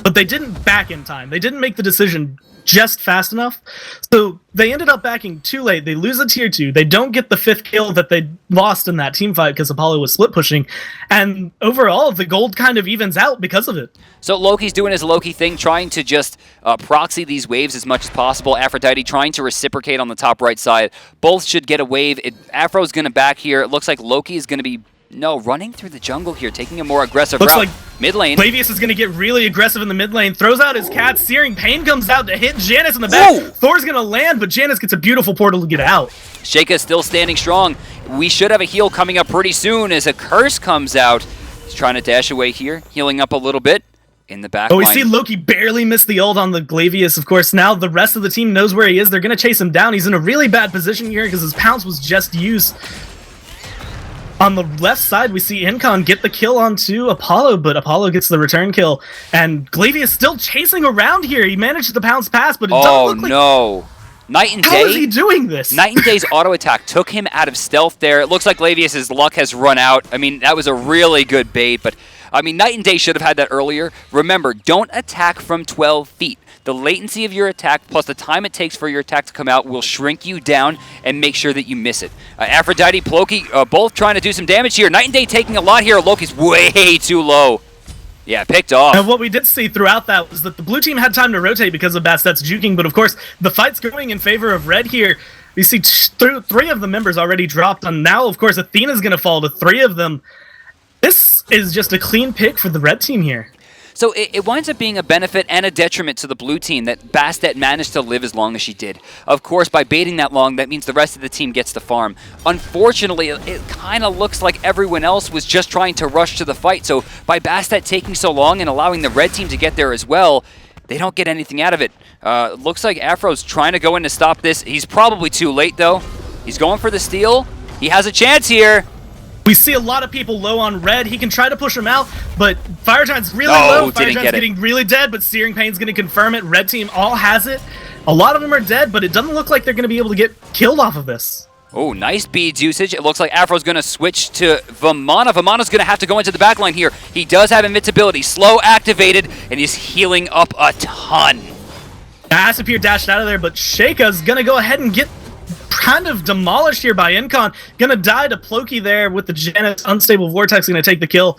but they didn't back in time. They didn't make the decision just fast enough. So they ended up backing too late. They lose a tier 2. They don't get the 5th kill that they lost in that team fight because Apollo was split pushing. And overall, the gold kind of evens out because of it. So Loki's doing his Loki thing, trying to just proxy these waves as much as possible. Aphrodite trying to reciprocate on the top right side. Both should get a wave. Afro's going to back here. It looks like Loki is going to be running through the jungle here, taking a more aggressive route. Like mid lane. Glavius is going to get really aggressive in the mid lane, throws out his cat, Searing Pain comes out to hit Janice in the back. Whoa! Thor's going to land, but Janice gets a beautiful portal to get out. Sheikah still standing strong. We should have a heal coming up pretty soon as a curse comes out. He's trying to dash away here, healing up a little bit in the back Oh, we line. see Loki barely miss the ult on the Glavius. Of course, now the rest of the team knows where he is. They're going to chase him down. He's in a really bad position here because his pounce was just used. On the left side, we see Incon get the kill onto Apollo, but Apollo gets the return kill. And Glavius still chasing around here. He managed to pounce past, but it doesn't look like... no. Night and Day. How is he doing this? Night and Day's auto attack took him out of stealth there. It looks like Glavius' luck has run out. I mean, that was a really good bait, but I mean, Night and Day should have had that earlier. Remember, don't attack from 12 feet. The latency of your attack plus the time it takes for your attack to come out will shrink you down and make sure that you miss it. Aphrodite, Ploki, both trying to do some damage here. Night and Day taking a lot here. Loki's way too low. Yeah, picked off. And what we did see throughout that was that the blue team had time to rotate because of Bastet's juking, but of course, the fight's going in favor of red here. We see 3 of the members already dropped, and now, of course, Athena's going to fall to 3 of them. This is just a clean pick for the red team here. So it winds up being a benefit and a detriment to the blue team that Bastet managed to live as long as she did. Of course, by baiting that long, that means the rest of the team gets to farm. Unfortunately, it kind of looks like everyone else was just trying to rush to the fight. So by Bastet taking so long and allowing the red team to get there as well, they don't get anything out of it. Looks like Afro's trying to go in to stop this. He's probably too late, though. He's going for the steal. He has a chance here. We see a lot of people low on red. He can try to push him out, but Fire Giant's really low. Fire Giant's getting really dead, but Searing Pain's going to confirm it. Red team all has it. A lot of them are dead, but it doesn't look like they're going to be able to get killed off of this. Oh, nice beads usage. It looks like Afro's going to switch to Vamana. Vamana's going to have to go into the backline here. He does have invincibility. Slow activated, and he's healing up a ton. Asapir dashed out of there, but Sheikah's going to go ahead and get kind of demolished here by Incon. Gonna die to Ploki there with the Janus. Unstable Vortex gonna take the kill.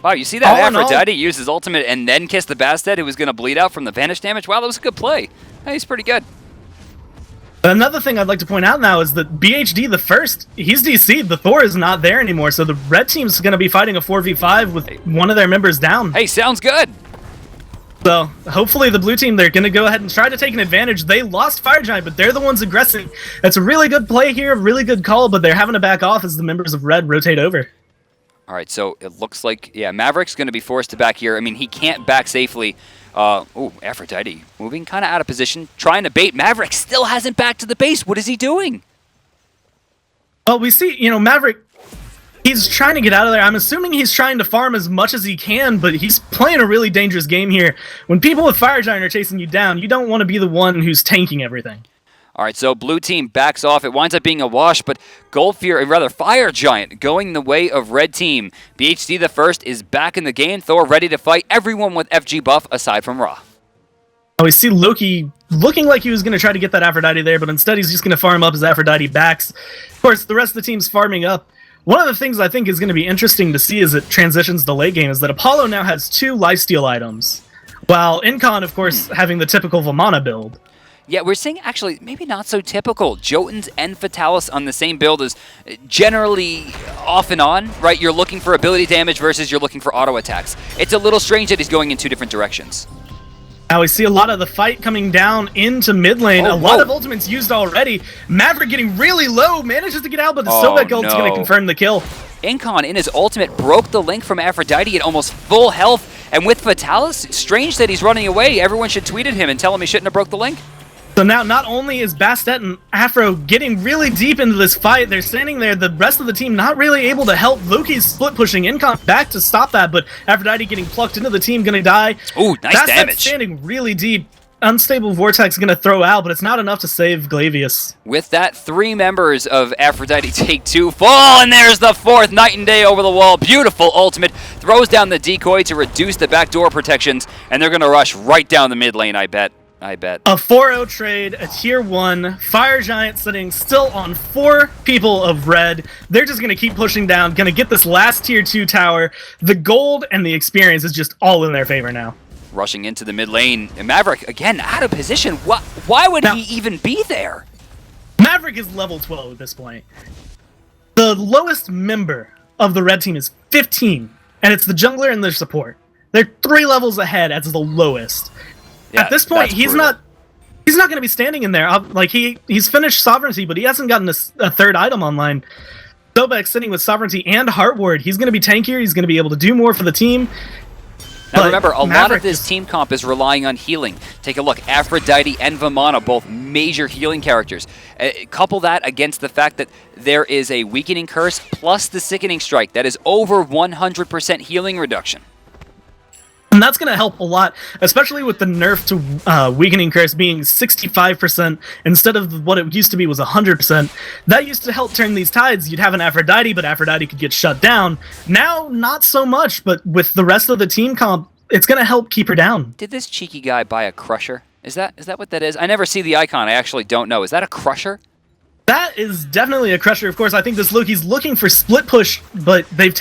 Wow, you see that Aphrodite use his ultimate and then kiss the Bastet who was going to bleed out from the vanish damage? Wow, that was a good play. Hey, he's pretty good. Another thing I'd like to point out now is that BHD, the first, he's DC'd. The Thor is not there anymore, so the red team's going to be fighting a 4v5 with one of their members down. Hey, sounds good. So hopefully the blue team, they're going to go ahead and try to take an advantage. They lost Fire Giant, but they're the ones aggressing. That's a really good play here, really good call, but they're having to back off as the members of red rotate over. All right, so it looks like, yeah, Maverick's going to be forced to back here. I mean, he can't back safely. Oh, Aphrodite moving kind of out of position, trying to bait. Maverick still hasn't backed to the base. What is he doing? Well, we see, Maverick, he's trying to get out of there. I'm assuming he's trying to farm as much as he can, but he's playing a really dangerous game here. When people with Fire Giant are chasing you down, you don't want to be the one who's tanking everything. All right, so blue team backs off. It winds up being a wash, but Fire Giant going the way of red team. BHD the first is back in the game. Thor ready to fight everyone with FG buff aside from Ra. Oh, we see Loki looking like he was going to try to get that Aphrodite there, but instead he's just going to farm up as Aphrodite backs. Of course, the rest of the team's farming up. One of the things I think is going to be interesting to see as it transitions to late game is that Apollo now has 2 lifesteal items, while Incon, of course, having the typical Vamana build. Yeah, we're seeing actually maybe not so typical. Jotuns and Fatalis on the same build is generally off and on, right? You're looking for ability damage versus you're looking for auto attacks. It's a little strange that he's going in 2 different directions. Now we see a lot of the fight coming down into mid lane. A lot of ultimates used already. Maverick getting really low, manages to get out, but the Sobek ult's going to confirm the kill. Incon in his ultimate broke the link from Aphrodite at almost full health. And with Fatalis, strange that he's running away. Everyone should tweet at him and tell him he shouldn't have broke the link. So now, not only is Bastet and Afro getting really deep into this fight, they're standing there, the rest of the team not really able to help. Loki's split pushing Incon back to stop that, but Aphrodite getting plucked into the team, gonna die. Ooh, nice Bastet damage. Standing really deep. Unstable Vortex gonna throw out, but it's not enough to save Glavius. With that, 3 members of Aphrodite take 2 fall, and there's the 4th, night and day over the wall. Beautiful ultimate, throws down the decoy to reduce the backdoor protections, and they're gonna rush right down the mid lane, I bet. A 4-0 trade, a tier 1, Fire Giant sitting still on 4 people of red. They're just going to keep pushing down, going to get this last tier 2 tower. The gold and the experience is just all in their favor now. Rushing into the mid lane, and Maverick, again, out of position. Why would he even be there? Maverick is level 12 at this point. The lowest member of the red team is 15, and it's the jungler and the support. They're 3 levels ahead as the lowest. Yeah, at this point, he's not going to be standing in there. Like he's finished Sovereignty, but he hasn't gotten a 3rd item online. Sobek sitting with Sovereignty and Heartward. He's going to be tankier. He's going to be able to do more for the team. Now remember, a lot of this team comp is relying on healing. Take a look, Aphrodite and Vamana, both major healing characters. Couple that against the fact that there is a Weakening Curse plus the Sickening Strike. That is over 100% healing reduction. And that's going to help a lot, especially with the nerf to Weakening Curse being 65% instead of what it used to be was 100%. That used to help turn these tides. You'd have an Aphrodite, but Aphrodite could get shut down. Now, not so much, but with the rest of the team comp, it's going to help keep her down. Did this cheeky guy buy a Crusher? Is that what that is? I never see the icon. I actually don't know. Is that a Crusher? That is definitely a Crusher. Of course, I think this Loki's looking for split push, but they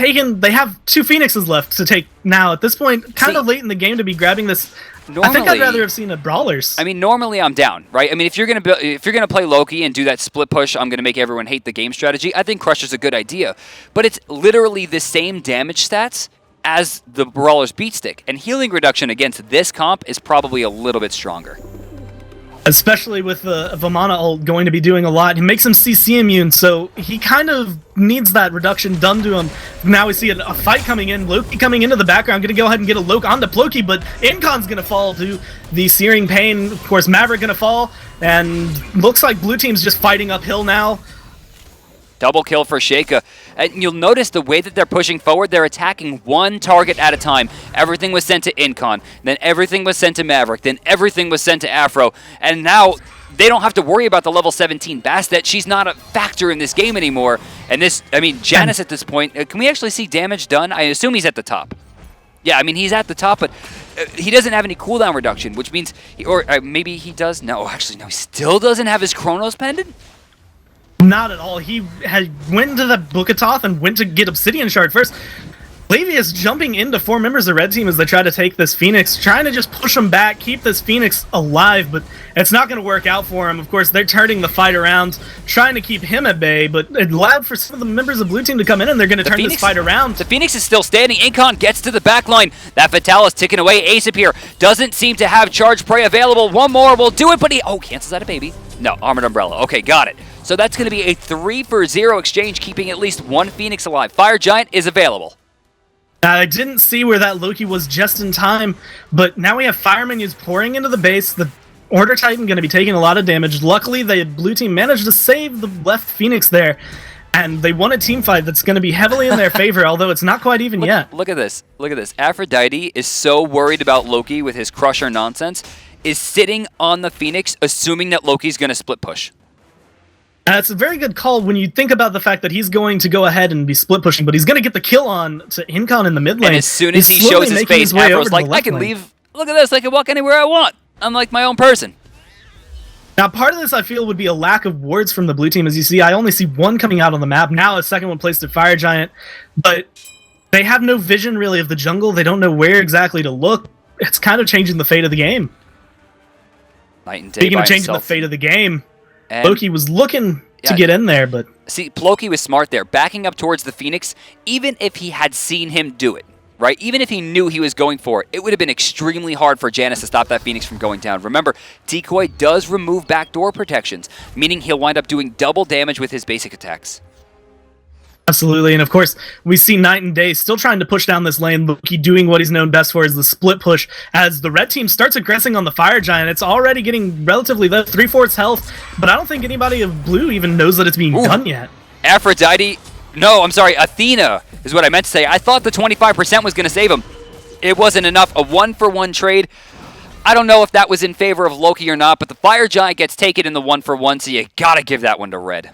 have 2 Phoenixes left to take now. At this point, kind of late in the game to be grabbing this. Normally, I think I'd rather have seen a Brawlers. I mean, normally I'm down, right? I mean, if you're gonna play Loki and do that split push, I'm gonna make everyone hate the game strategy. I think Crusher's a good idea, but it's literally the same damage stats as the Brawler's Beat Stick, and healing reduction against this comp is probably a little bit stronger. Especially with the Vamana ult going to be doing a lot. He makes him CC immune, so he kind of needs that reduction done to him. Now we see a fight coming in. Loki coming into the background. Going to go ahead and get a Loki onto Ploki, but Incon's going to fall to the Searing Pain. Of course, Maverick going to fall, and looks like blue team's just fighting uphill now. Double kill for Sheikah. And you'll notice the way that they're pushing forward, they're attacking 1 target at a time. Everything was sent to Incon, then everything was sent to Maverick, then everything was sent to Afro, and now they don't have to worry about the level 17 Bastet. She's not a factor in this game anymore. And Janus at this point, can we actually see damage done? I assume he's at the top. Yeah, I mean, he's at the top, but he doesn't have any cooldown reduction, which means, maybe he does. No, actually, no, he still doesn't have his Chronos Pendant. Not at all. He went to the Bookatoth and went to get Obsidian Shard first. Flavius jumping into 4 members of Red Team as they try to take this Phoenix, trying to just push him back, keep this Phoenix alive, but it's not going to work out for him. Of course, they're turning the fight around, trying to keep him at bay, but it allowed for some of the members of Blue Team to come in, and they're going to turn this fight around. The Phoenix is still standing. Akin gets to the back line. That Fatalis ticking away. Ace up here doesn't seem to have Charge Prey available. One more will do it, but he... Oh, cancels out a baby. No, Armored Umbrella. Okay, got it. So that's going to be a 3-for-0 exchange, keeping at least one Phoenix alive. Fire Giant is available. I didn't see where that Loki was just in time, but now we have fire minions pouring into the base. The Order Titan going to be taking a lot of damage. Luckily, the Blue Team managed to save the left Phoenix there, and they won a team fight that's going to be heavily in their favor, although it's not quite even yet. Look at this. Look at this. Aphrodite is so worried about Loki with his Crusher nonsense, is sitting on the Phoenix, assuming that Loki's going to split push. It's a very good call when you think about the fact that he's going to go ahead and be split pushing, but he's going to get the kill on to Incon in the mid lane. And as soon as he shows his face, Afro's like, I can leave. Look at this. I can walk anywhere I want. I'm like my own person. Now, part of this, I feel, would be a lack of wards from the Blue Team. As you see, I only see one coming out on the map. Now a second one placed at Fire Giant, but they have no vision, really, of the jungle. They don't know where exactly to look. It's kind of changing the fate of the game. Night and day Speaking by of changing himself. the fate of the game, And Loki was looking to get in there, but... See, Loki was smart there, backing up towards the Phoenix, even if he had seen him do it, right? Even if he knew he was going for it, it would have been extremely hard for Janus to stop that Phoenix from going down. Remember, Decoy does remove backdoor protections, meaning he'll wind up doing double damage with his basic attacks. Absolutely, and of course, we see Night and Day still trying to push down this lane. Loki doing what he's known best for is the split push. As the red team starts aggressing on the Fire Giant, it's already getting relatively low, 3/4 health, but I don't think anybody of blue even knows that it's being done yet. Aphrodite, no, I'm sorry, Athena is what I meant to say. I thought the 25% was going to save him. It wasn't enough. A 1-for-1 trade. I don't know if that was in favor of Loki or not, but the Fire Giant gets taken in the 1-for-1, so you gotta give that one to red.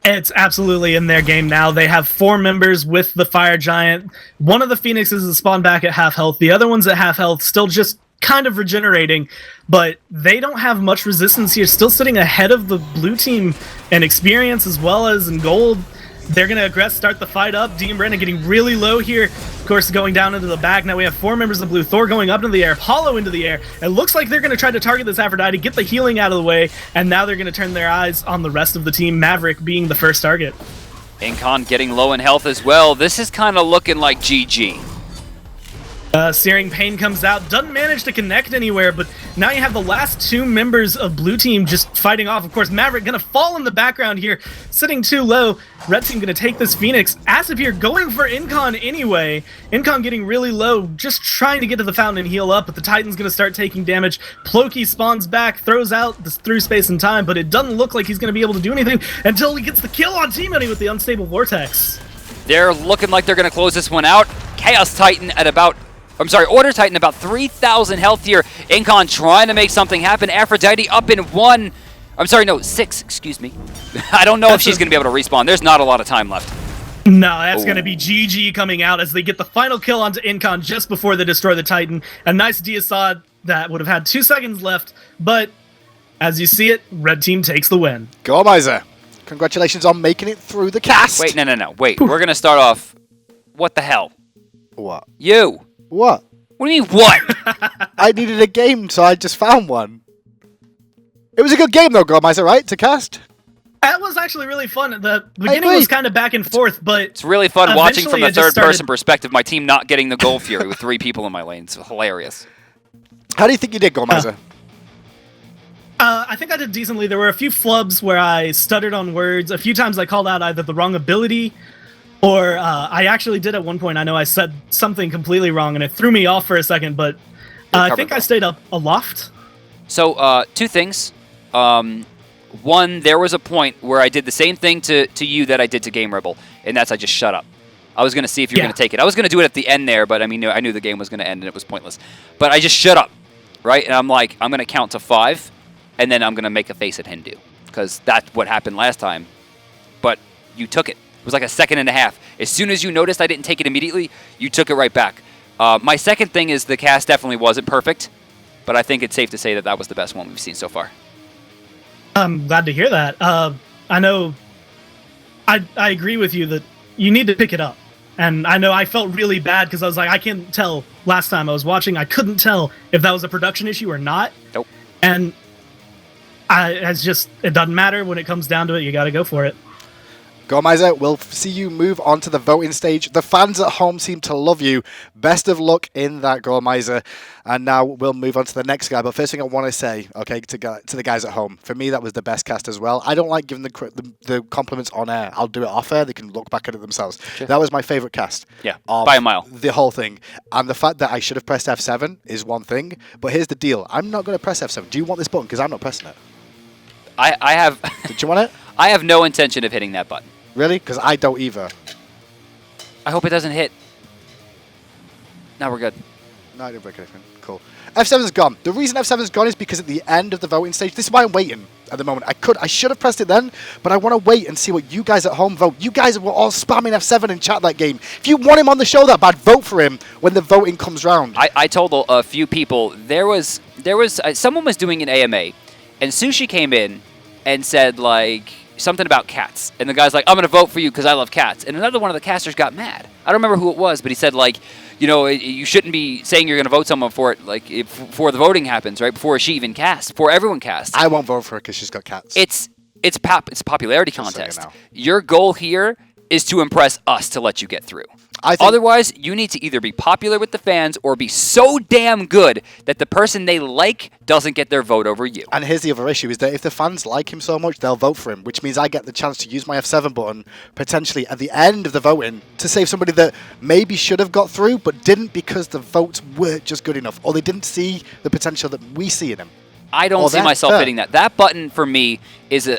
It's absolutely in their game now. They have 4 members with the Fire Giant. One of the Phoenixes is spawned back at half health. The other one's at half health, still just kind of regenerating, but they don't have much resistance here. Still sitting ahead of the blue team in experience as well as in gold. They're going to start the fight up. Dean Brennan getting really low here. Of course, going down into the back. Now we have 4 members of blue. Thor going up into the air. Apollo into the air. It looks like they're going to try to target this Aphrodite, get the healing out of the way, and now they're going to turn their eyes on the rest of the team, Maverick being the first target. Incon getting low in health as well. This is kind of looking like GG. Searing Pain comes out, doesn't manage to connect anywhere, but now you have the last 2 members of blue team just fighting off. Of course, Maverick gonna fall in the background here, sitting too low. Red team gonna take this Phoenix. Asapir going for Incon anyway. Incon getting really low, just trying to get to the fountain and heal up, but the Titan's gonna start taking damage. Ploki spawns back, throws out this through space and time, but it doesn't look like he's gonna be able to do anything until he gets the kill on Team Money with the Unstable Vortex. They're looking like they're gonna close this one out. Chaos Titan at about... I'm sorry, Order Titan about 3,000 health here. Incon trying to make something happen. Aphrodite up in 1. I'm sorry, no, 6, excuse me. I don't know if she's going to be able to respawn. There's not a lot of time left. No, that's going to be GG coming out as they get the final kill onto Incon just before they destroy the Titan. A nice Deassad that would have had 2 seconds left, but as you see it, red team takes the win. Gorer Miser, congratulations on making it through the cast. Wait, no. Wait, we're going to start off... What the hell? What? You. What? What do you mean, what? I needed a game, so I just found one. It was a good game, though, Gorer Miser, right, to cast? That was actually really fun. The beginning was kind of back and forth, but... It's really fun watching from the third-person started... perspective, my team not getting the Gold Fury with 3 people in my lane. It's hilarious. How do you think you did, Gorer Miser? I think I did decently. There were a few flubs where I stuttered on words. A few times I called out either the wrong ability... Or I actually did at one point. I know I said something completely wrong, and it threw me off for a second, but I think I stayed up aloft. So, 2 things. One, there was a point where I did the same thing to you that I did to Game Rebel, and that's I just shut up. I was going to see if you were going to take it. I was going to do it at the end there, but I mean, I knew the game was going to end, and it was pointless. But I just shut up, right? And I'm like, I'm going to count to 5, and then I'm going to make a face at Hindu, because that's what happened last time. But you took it. It was like a 1.5 seconds. As soon as you noticed I didn't take it immediately, you took it right back. My second thing is the cast definitely wasn't perfect, but I think it's safe to say that that was the best one we've seen so far. I'm glad to hear that. I know I agree with you that you need to pick it up. And I know I felt really bad because I was like, I can't tell. Last time I was watching, I couldn't tell if that was a production issue or not. Nope. And it doesn't matter when it comes down to it. You got to go for it. Gorer Miser, we'll see you move on to the voting stage. The fans at home seem to love you. Best of luck in that, Gorer Miser. And now we'll move on to the next guy. But first thing I want to say, okay, to the guys at home, for me, that was the best cast as well. I don't like giving the compliments on air. I'll do it off air. They can look back at it themselves. Sure. That was my favorite cast. Yeah, by a mile. The whole thing. And the fact that I should have pressed F7 is one thing. But here's the deal. I'm not going to press F7. Do you want this button? Because I'm not pressing it. I have... Did you want it? I have no intention of hitting that button. Really? Because I don't either. I hope it doesn't hit. Now we're good. No, I didn't break anything. Cool. F7's gone. The reason F7's gone is because at the end of the voting stage, this is why I'm waiting at the moment. I should have pressed it then, but I want to wait and see what you guys at home vote. You guys were all spamming F7 in chat that game. If you want him on the show that bad, vote for him when the voting comes round. I told a few people, someone was doing an AMA, and Sushi came in and said, like, something about cats. And the guy's like, I'm going to vote for you because I love cats. And another one of the casters got mad. I don't remember who it was, but he said, like, you know, you shouldn't be saying you're going to vote someone for it, like, before the voting happens, right? Before she even casts, before everyone casts. I won't vote for her because she's got cats. It's a popularity contest. So Your goal here is to impress us to let you get through. Otherwise, you need to either be popular with the fans or be so damn good that the person they like doesn't get their vote over you. And here's the other issue, is that if the fans like him so much, they'll vote for him, which means I get the chance to use my F7 button potentially at the end of the voting to save somebody that maybe should have got through but didn't because the votes weren't just good enough or they didn't see the potential that we see in him. I don't see myself hitting that. That button for me is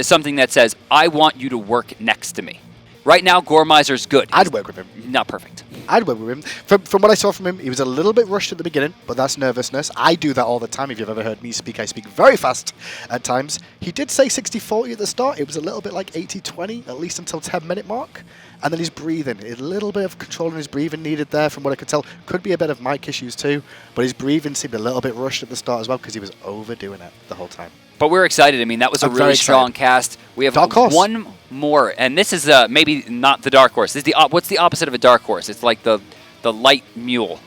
something that says, I want you to work next to me. Right now, Gorer Miser's good. I'd work with him. Not perfect. I'd work with him. From what I saw from him, he was a little bit rushed at the beginning, but that's nervousness. I do that all the time. If you've ever heard me speak, I speak very fast at times. He did say 60-40 at the start. It was a little bit like 80-20, at least until 10-minute mark. And then he's breathing. A little bit of controlling his breathing needed there from what I could tell. Could be a bit of mic issues too, but his breathing seemed a little bit rushed at the start as well because he was overdoing it the whole time. But we're excited. I mean, that was a really strong cast. We have one more, and this is maybe not the dark horse. This is what's the opposite of a dark horse? It's like the light mule.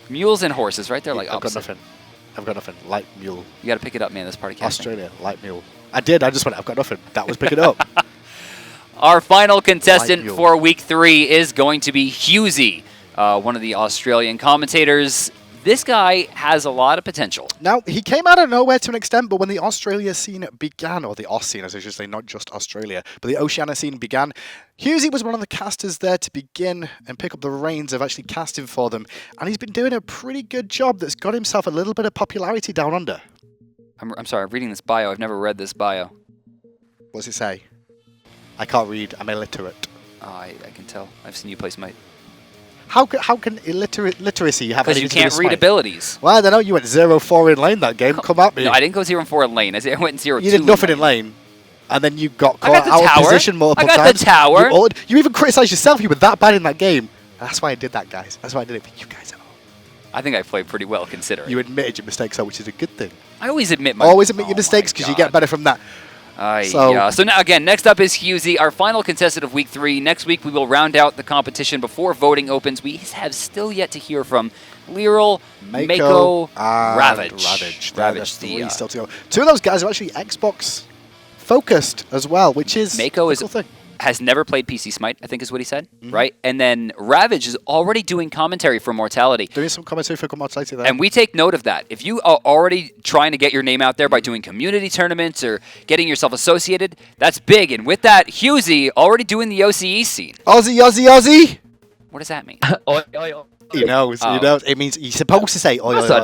Mules and horses, right? They're like opposite. I've got nothing. Light mule. You got to pick it up, man. This part of casting. Australia, light mule. I did. I just went, I've got nothing. That was pick it up. Our final contestant for week 3 is going to be Husey, one of the Australian commentators. This guy has a lot of potential. Now, he came out of nowhere to an extent, but when the Australia scene began, or the Aus scene, as I should say, not just Australia, but the Oceania scene began, Husey was one of the casters there to begin and pick up the reins of actually casting for them. And he's been doing a pretty good job that's got himself a little bit of popularity down under. I'm sorry, I'm reading this bio. I've never read this bio. What does it say? I can't read. I'm illiterate. Oh, I can tell. I've seen you play SMITE. How can literacy have anything to do with SMITE? Because you can't read abilities. Well, I don't know. You went 0-4 in lane that game. Come at me. No, I didn't go 0-4 in lane. I went 0-2. You did nothing in lane. And then you got caught out of position multiple times. I got the tower. You even criticized yourself. You were that bad in that game. That's why I did that, guys. That's why I did it for you guys at home. I think I played pretty well, considering. You admitted your mistakes, though, which is a good thing. I always admit my Always admit your mistakes because you get better from that. So now, again, next up is Husey, our final contestant of week 3. Next week, we will round out the competition before voting opens. We have still yet to hear from Liral, Mako, Ravage. Ravage, still to go. 2 of those guys are actually Xbox focused as well, which is Mako a cool thing. Has never played PC SMITE, I think is what he said, right? And then Ravage is already doing commentary for Mortality. Doing some commentary for Mortality there. And we take note of that. If you are already trying to get your name out there by doing community tournaments or getting yourself associated, that's big. And with that, Husey already doing the OCE scene. Aussie! What does that mean? He knows. He knows. It means he's supposed to say, oh, look at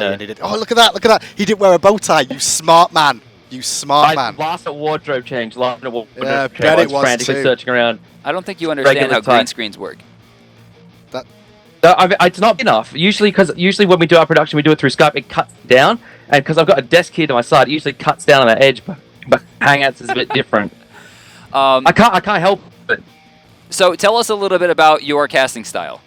that. He didn't wear a bow tie, you smart man. You smart man. Last at wardrobe change. Last at wardrobe change. Bet it was frantically too. searching around. I don't think you understand how green screens work. It's not enough. Usually when we do our production, we do it through Skype. It cuts down, and because I've got a desk here to my side, it usually cuts down on the edge. But Hangouts is a bit different. I can't help it. So tell us a little bit about your casting style.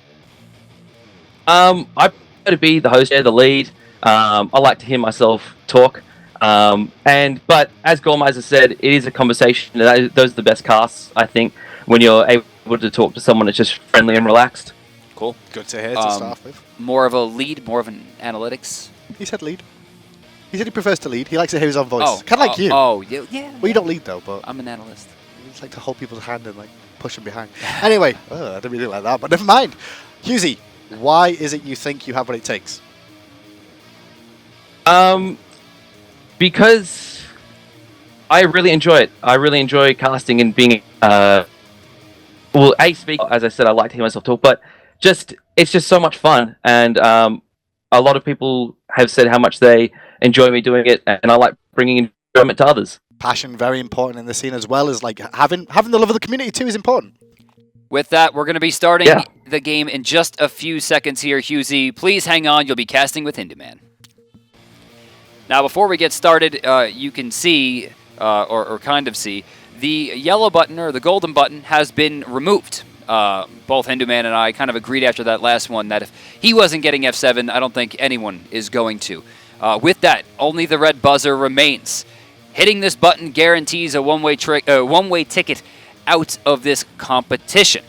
I prefer to be the host, the lead. I like to hear myself talk. But as Gorer Miser said, it is a conversation. Those are the best casts, I think, when you're able to talk to someone that's just friendly and relaxed. Cool. Good to hear to start off with. More of a lead, more of an analytics. He said lead. He said he prefers to lead. He likes to hear his own voice. Kind of like you. Oh, yeah. Well, you don't lead though, but I'm an analyst. you just like to hold people's hand and like push them behind. Anyway, I don't really like that, but never mind. Husey, why is it you think you have what it takes? Because I really enjoy it. I really enjoy casting and being speak. As I said, I like to hear myself talk, but it's just so much fun, and a lot of people have said how much they enjoy me doing it, and I like bringing enjoyment to others. Passion, very important in the scene, as well as like having the love of the community too is important. With that, we're going to be starting the game in just a few seconds here. Husey, please hang on. You'll be casting with Hinduman. Now, before we get started, you can see, or kind of see, the yellow button or the golden button has been removed. Both Hinduman and I kind of agreed after that last one that if he wasn't getting F7, I don't think anyone is going to. With that, only the red buzzer remains. Hitting this button guarantees a one-way ticket out of this competition.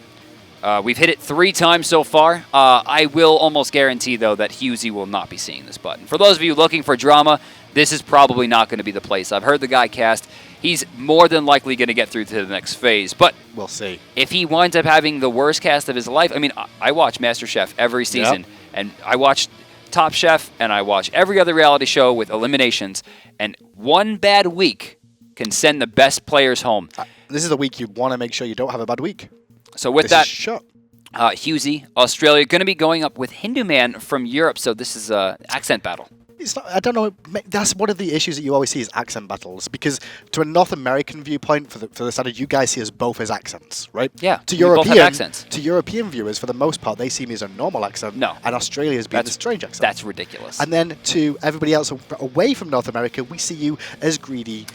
We've hit it 3 times so far. I will almost guarantee, though, that Husey will not be seeing this button. For those of you looking for drama, this is probably not going to be the place. I've heard the guy cast. He's more than likely going to get through to the next phase. But we'll see. If he winds up having the worst cast of his life, I mean, I watch MasterChef every season, and I watch Top Chef, and I watch every other reality show with eliminations, and one bad week can send the best players home. This is a week you want to make sure you don't have a bad week. So with that, Husey, Australia, going to be going up with Hinduman from Europe, so this is an accent battle. It's not, I don't know. That's one of the issues that you always see is accent battles, because to a North American viewpoint, for the standard, you guys see us both as accents, right? Yeah. To European viewers, for the most part, they see me as a normal accent. No. And Australia as being the strange accent. That's ridiculous. And then to everybody else away from North America, we see you as greedy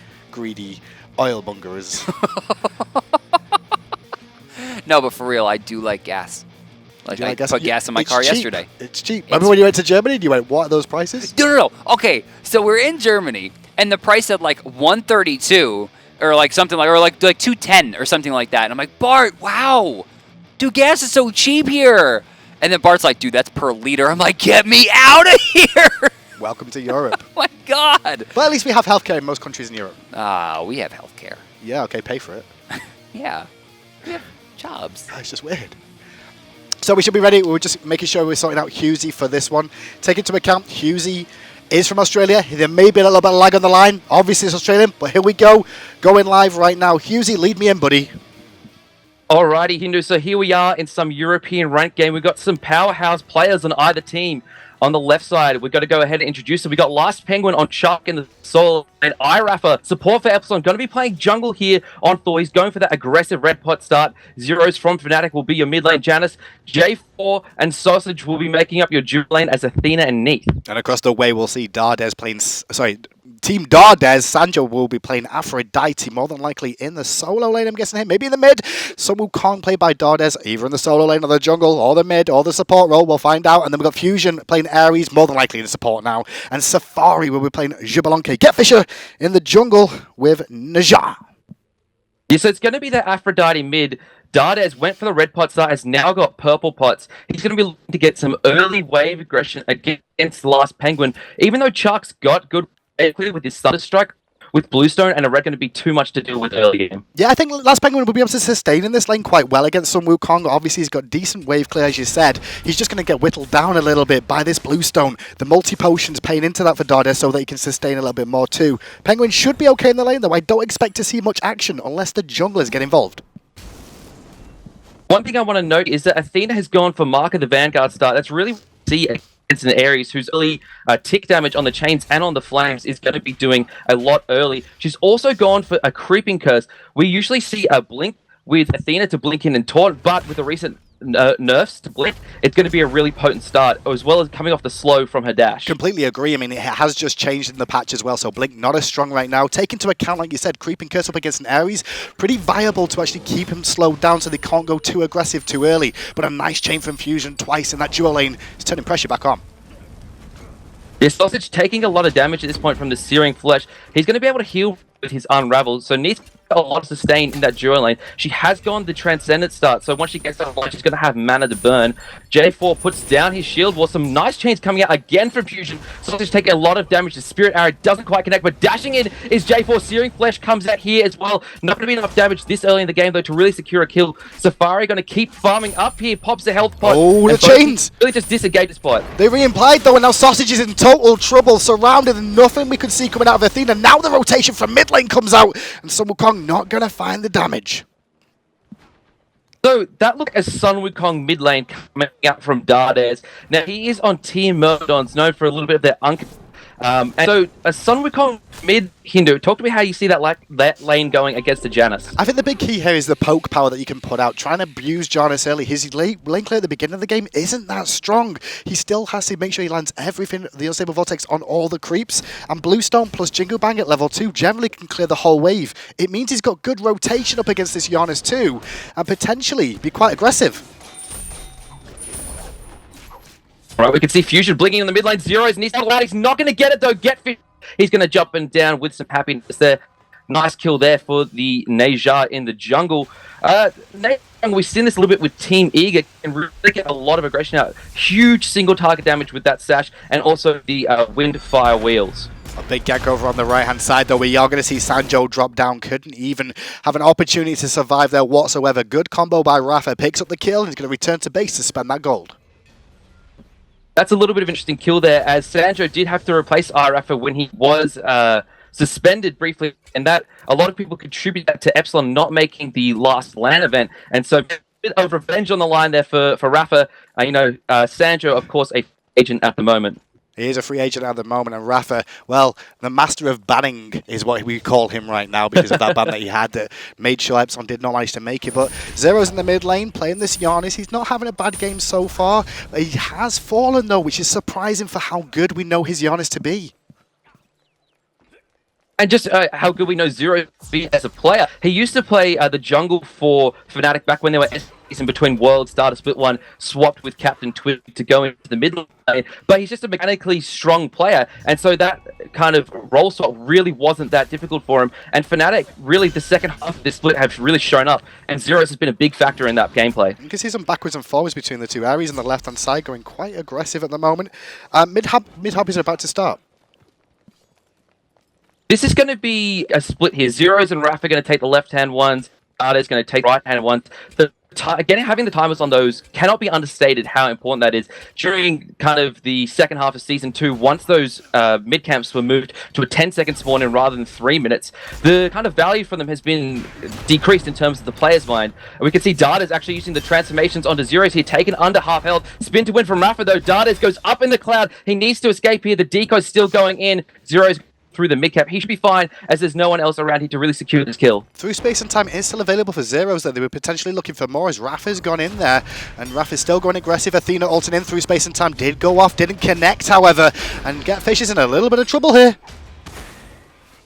oil bungers. No, but for real, I do like gas. Like, I put gas in my car yesterday. It's cheap. Remember when you went to Germany and you went, what are those prices? No. Okay, so we're in Germany, and the price said like 132 or like something like, or like 210 or something like that. And I'm like, Bart, wow, dude, gas is so cheap here. And then Bart's like, dude, that's per liter. I'm like, get me out of here. Welcome to Europe. Oh my God. But at least we have healthcare in most countries in Europe. We have healthcare. Yeah, okay, pay for it. Yeah, we have jobs. It's just weird. So we should be ready. We're just making sure we're sorting out Husey for this one. Take into account, Husey is from Australia. There may be a little bit of lag on the line. Obviously, it's Australian, but here we go. Going live right now. Husey, lead me in, buddy. Alrighty, Hindu. So here we are in some European ranked game. We've got some powerhouse players on either team. On the left side, we've got to go ahead and introduce them. We've got Last Penguin on Chuck in the solo, and iRaffa, support for Epsilon, going to be playing jungle here on Thor. He's going for that aggressive red pot start. Zeros from Fnatic will be your mid lane. Janice, J4, and Sausage will be making up your dual lane as Athena and Neath. And across the way, we'll see Dardes playing... Team Dardes, Sanjo will be playing Aphrodite, more than likely in the solo lane, I'm guessing here, maybe in the mid. Some who can't play by Dardes, either in the solo lane or the jungle, or the mid, or the support role, we'll find out. And then we've got Fusion playing Ares, more than likely in the support now. And Safari will be playing Jubilanke. Get Fisher in the jungle with Naja. Yeah, so it's going to be that Aphrodite mid. Dardes went for the red pot start, has now got purple pots. He's going to be looking to get some early wave aggression against Last Penguin, even though Chuck's got good with his Thunderstrike, with Bluestone and a red going to be too much to deal with early game. Yeah, I think Last Penguin will be able to sustain in this lane quite well against some Wukong. Obviously, he's got decent wave clear, as you said. He's just going to get whittled down a little bit by this Bluestone. The multi-potions paying into that for Dardes so that he can sustain a little bit more too. Penguin should be okay in the lane, though. I don't expect to see much action unless the junglers get involved. One thing I want to note is that Athena has gone for Mark of the Vanguard start. That's really see against an Ares whose early tick damage on the chains and on the flames is going to be doing a lot early. She's also gone for a creeping curse. We usually see a blink with Athena to blink in and taunt, but with the recent nerfs to blink, it's going to be a really potent start, as well as coming off the slow from her dash. Completely agree. I mean, it has just changed in the patch as well, so Blink not as strong right now. Take into account, like you said, creeping curse up against an Ares, pretty viable to actually keep him slowed down so they can't go too aggressive too early. But a nice chain from Fusion twice in that dual lane is turning pressure back on. This Sausage taking a lot of damage at this point from the Searing Flesh. He's going to be able to heal with his Unravel, so needs a lot of sustain in that duo lane. She has gone the Transcendent start, so once she gets online, she's going to have mana to burn. J4 puts down his shield, while some nice chains coming out again from Fusion. Sausage taking a lot of damage. The Spirit Arrow doesn't quite connect, but dashing in is J4. Searing Flesh comes out here as well. Not going to be enough damage this early in the game, though, to really secure a kill. Safari going to keep farming up here, pops the health pot. Oh, the chains! Really just disengage the spot. They re-implied though, and now Sausage is in total trouble, surrounded, and nothing we could see coming out of Athena. Now the rotation from mid lane comes out, and Sun Wukong not going to find the damage. So that look as Sun Wukong mid lane coming out from Dardes. Now he is on Team Myrmidons, known for a little bit of their and so a Sun Wukong mid Hindu. Talk to me how you see that lane going against the Janus. I think the big key here is the poke power that you can put out. Trying to abuse Janus early. His lane clear at the beginning of the game isn't that strong. He still has to make sure he lands everything, the Unstable Vortex, on all the creeps. And Bluestone plus Jingle Bang at level 2 generally can clear the whole wave. It means he's got good rotation up against this Janus too, and potentially be quite aggressive. All right, we can see Fusion blinking in the mid lane. Zero's and he's not going to get it though. He's going to jump and down with some happiness there. Nice kill there for the Neja in the jungle. We've seen this a little bit with Team Eager, and really get a lot of aggression out. Huge single target damage with that sash, and also the wind fire wheels. A big gag over on the right-hand side, though. We are going to see Sanjo drop down. Couldn't even have an opportunity to survive there whatsoever. Good combo by Rafa. Picks up the kill, and he's going to return to base to spend that gold. That's a little bit of interesting kill there, as Sanjo did have to replace Rafa when he was suspended briefly, and that a lot of people contribute that to Epsilon not making the last LAN event, and so a bit of revenge on the line there for Rafa. Sanjo, of course, a agent at the moment. He is a free agent at the moment, and Rafa, well, the master of banning is what we call him right now because of that ban that he had that made sure Epsilon did not manage to make it. But Zero's in the mid lane playing this Giannis. He's not having a bad game so far. He has fallen, though, which is surprising for how good we know his Giannis to be. And just how good we know Zero to be as a player. He used to play the jungle for Fnatic back when they were in between worlds, started split one, swapped with Captain Twig to go into the mid lane. But he's just a mechanically strong player, and so that kind of role swap really wasn't that difficult for him. And Fnatic, really, the second half of this split have really shown up, and Zeros has been a big factor in that gameplay. You can see some backwards and forwards between the two. Ares on the left-hand side going quite aggressive at the moment. Mid-hub is about to start. This is going to be a split here. Zeros and Raph are going to take the left-hand ones. Data is going to take the right-hand ones. Again, having the timers on those cannot be understated how important that is. During kind of the second half of Season 2, once those mid-camps were moved to a 10-second spawn-in rather than 3 minutes, the kind of value for them has been decreased in terms of the player's mind. And we can see Dardes actually using the transformations onto Zeros here, taken under half health. Spin to win from Rafa, though. Dardes goes up in the cloud. He needs to escape here. The decoy's still going in. Zeros through the mid-cap. He should be fine, as there's no one else around here to really secure this kill. Through space and time is still available for Zeros, though. They were potentially looking for more as Rafa's gone in there, and Rafa's still going aggressive. Athena ulting in through space and time, did go off, didn't connect, however, and Getfish is in a little bit of trouble here.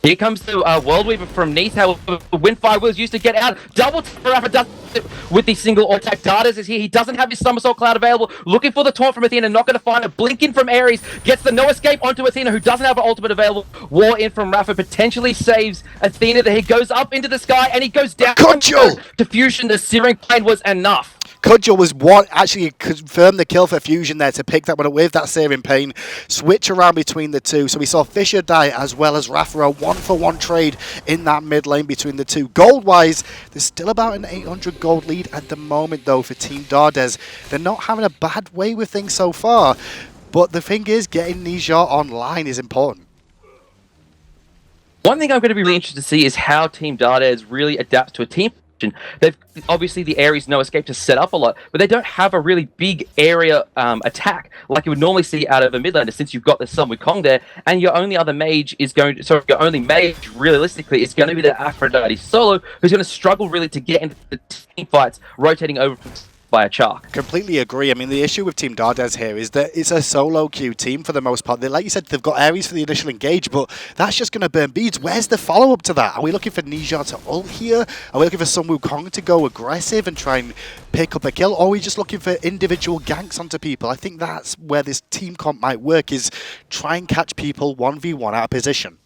Here comes the World Weaver from Nice, however, Windfire was used to get out. Double for Rafa does it with the single attack. Dardes is here. He doesn't have his Somersault Cloud available. Looking for the taunt from Athena, not going to find it. Blink in from Ares, gets the no escape onto Athena, who doesn't have an ultimate available. War in from Rafa, potentially saves Athena. He goes up into the sky, and he goes down. Cudgel! To Fusion, the Searing Plane was enough. Cudgel was what actually confirmed the kill for Fusion there to pick that one up with that Searing Pain. Switch around between the two. So we saw Fisher die as well as Rafa. A 1-for-1 trade in that mid lane between the two. Gold-wise, there's still about an 800 gold lead at the moment, though, for Team Dardes. They're not having a bad way with things so far. But the thing is, getting Neja online is important. One thing I'm going to be really interested to see is how Team Dardes really adapts to a team. They've obviously the Ares no escape to set up a lot, but they don't have a really big area attack like you would normally see out of a mid laner, since you've got the Sun Wukong there, and your only other mage is going to, so your only mage realistically is going to be the Aphrodite solo, who's going to struggle really to get into the team fights, rotating over by a chalk. Completely agree. I mean, the issue with Team Dardes here is that it's a solo queue team for the most part. Like you said, they've got Ares for the initial engage, but that's just going to burn beads. Where's the follow-up to that? Are we looking for Nijar to ult here? Are we looking for Sun Wukong to go aggressive and try and pick up a kill? Or are we just looking for individual ganks onto people? I think that's where this team comp might work, is try and catch people 1v1 out of position.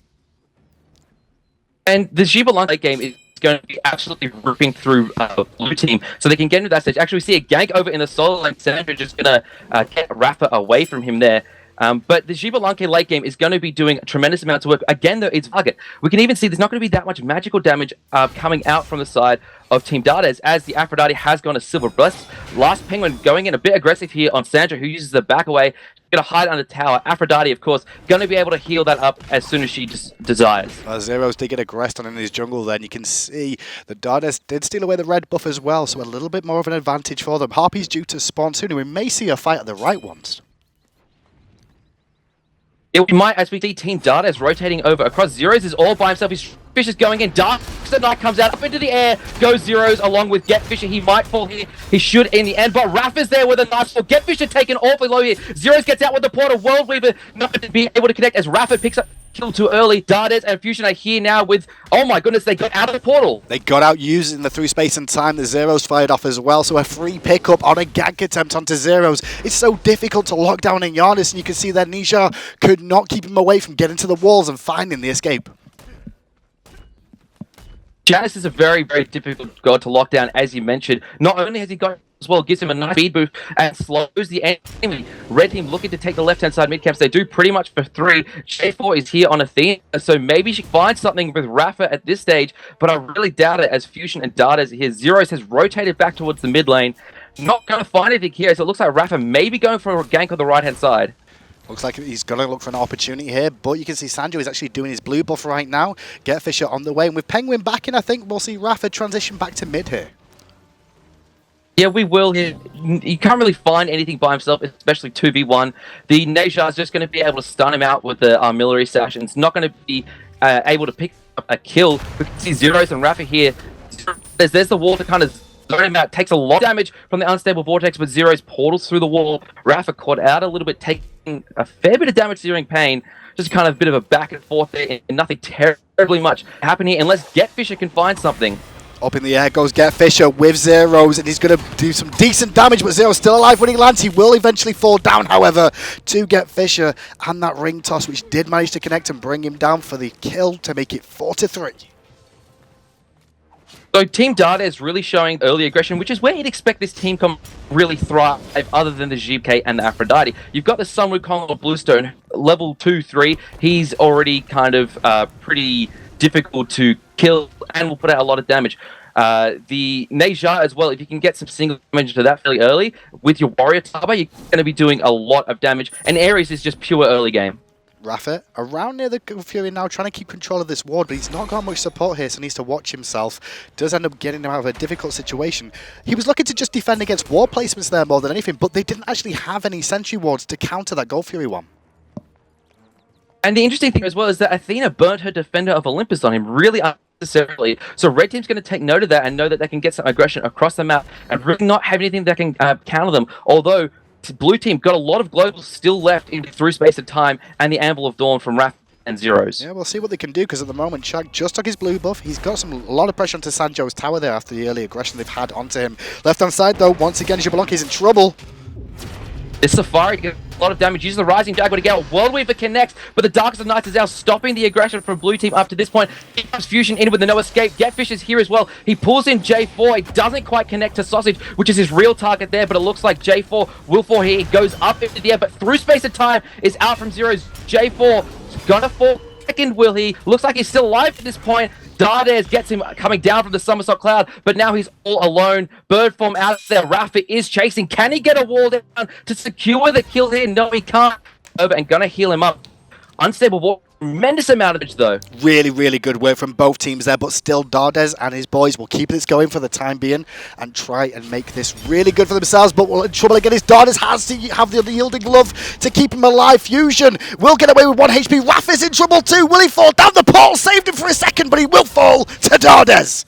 And the Xibalan late game is going to be absolutely ripping through blue team, so they can get into that stage. Actually, we see a gank over in the solo lane. Sandra just going to get Rafa away from him there. But the Xibalanque late game is going to be doing tremendous amounts of work. Again, though, it's target. We can even see there's not going to be that much magical damage coming out from the side of Team Dardes, as the Aphrodite has gone to Silver Bless. Last Penguin going in a bit aggressive here on Sandra, who uses the back away. Going to hide under tower. Aphrodite, of course, going to be able to heal that up as soon as she desires. Zeros did get aggressed on in his jungle then. You can see that Dardes did steal away the red buff as well, so a little bit more of an advantage for them. Harpy's due to spawn soon, and we may see a fight at the right ones. Yeah, we might, as we see Team Dardes rotating over across. Zeros is all by himself. His Fish is going in. Dark Knight comes out up into the air. Goes Zeros along with Get Fisher. He might fall here. He should in the end. But Raph is there with a nice fall. Get Fisher taken awfully low here. Zeros gets out with the portal. World Weaver not to be able to connect as Rafa picks up kill too early. Dardes and Fusion are here now with, oh my goodness, they got out of the portal. They got out using the through space and time. The Zeros fired off as well, so a free pickup on a gank attempt onto Zeros. It's so difficult to lock down in Giannis, and you can see that Nisha could not keep him away from getting to the walls and finding the escape. Janus is a very, very difficult god to lock down, as you mentioned. Not only has he got as well, gives him a nice speed boost and slows the enemy. Red team looking to take the left-hand side mid camps. They do pretty much for 3. J4 is here on Athena, so maybe she finds something with Rafa at this stage, but I really doubt it as Fusion and Dardes here. Zeros has rotated back towards the mid lane. Not going to find anything here, so it looks like Rafa may be going for a gank on the right-hand side. Looks like he's going to look for an opportunity here, but you can see Sanjo is actually doing his blue buff right now. Get Fisher on the way, and with Penguin back in, I think we'll see Rafa transition back to mid here. Yeah, we will. He can't really find anything by himself, especially 2v1. The Neja is just going to be able to stun him out with the artillery stash, and it's not going to be able to pick up a kill. We can see Zeros and Rafa here. There's the wall to kind of zone him out. Takes a lot of damage from the unstable vortex, but Zeros portals through the wall. Rafa caught out a little bit, taking a fair bit of damage during pain. Just kind of a bit of a back and forth there, and nothing terribly much happening unless Get Fisher can find something. Up in the air goes Get Fisher with Zeros, and he's going to do some decent damage, but Zeros still alive when he lands. He will eventually fall down, however, to Get Fisher, and that ring toss, which did manage to connect and bring him down for the kill to make it 4-3. So Team Dardes really showing early aggression, which is where you'd expect this team to really thrive other than the GBK and the Aphrodite. You've got the Sun Wukong or Bluestone, level 2-3. He's already kind of pretty difficult to kill and will put out a lot of damage. The Neja as well, if you can get some single damage to that fairly early, with your Warrior Taba, you're going to be doing a lot of damage. And Ares is just pure early game. Rafa around near the Fury now, trying to keep control of this ward, but he's not got much support here, so needs to watch himself. Does end up getting him out of a difficult situation. He was looking to just defend against ward placements there more than anything, but they didn't actually have any sentry wards to counter that Gold Fury one. And the interesting thing as well is that Athena burnt her Defender of Olympus on him really unnecessarily. So Red Team's going to take note of that and know that they can get some aggression across the map and really not have anything that can counter them. Although Blue Team got a lot of globals still left in through space of time and the Anvil of Dawn from Raph and Zeros. Yeah, we'll see what they can do, because at the moment Shaq just took his blue buff. He's got a lot of pressure onto Sanjo's tower there after the early aggression they've had onto him. Left hand side though, once again Xibalanque in trouble. This Safari gets a lot of damage, uses the Rising Jaguar to get out. World Weaver connects, but the Darkest of Nights is now stopping the aggression from Blue Team up to this point. He comes Fusion in with the no escape. Getfish is here as well. He pulls in J4. It doesn't quite connect to Sausage, which is his real target there, but it looks like J4 will fall here. He goes up into the air, but through space of time is out from Zeros. J4 is gonna fall. Second will he? Looks like he's still alive at this point. Dardes gets him coming down from the somersault cloud, but now he's all alone. Bird form out there. Rafa is chasing. Can he get a wall down to secure the kill here? No, he can't. Over and gonna heal him up. Unstable wall. Tremendous amount of damage though. Really, really good work from both teams there, but still Dardes and his boys will keep this going for the time being and try and make this really good for themselves, but will in trouble again as Dardes has to have the unyielding love to keep him alive. Fusion will get away with 1 HP. Rafa's in trouble too. Will he fall down? The portal saved him for a second, but he will fall to Dardes.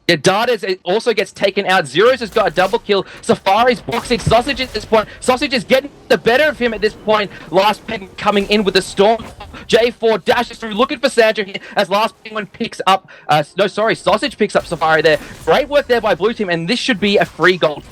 Yeah, Data also gets taken out. Zeros has got a double kill. Safari's boxing Sausage at this point. Sausage is getting the better of him at this point. Last Penguin coming in with a storm. J4 dashes through, looking for Sandra here as Last Penguin picks up... Sausage picks up Safari there. Great work there by Blue Team, and this should be a free gold.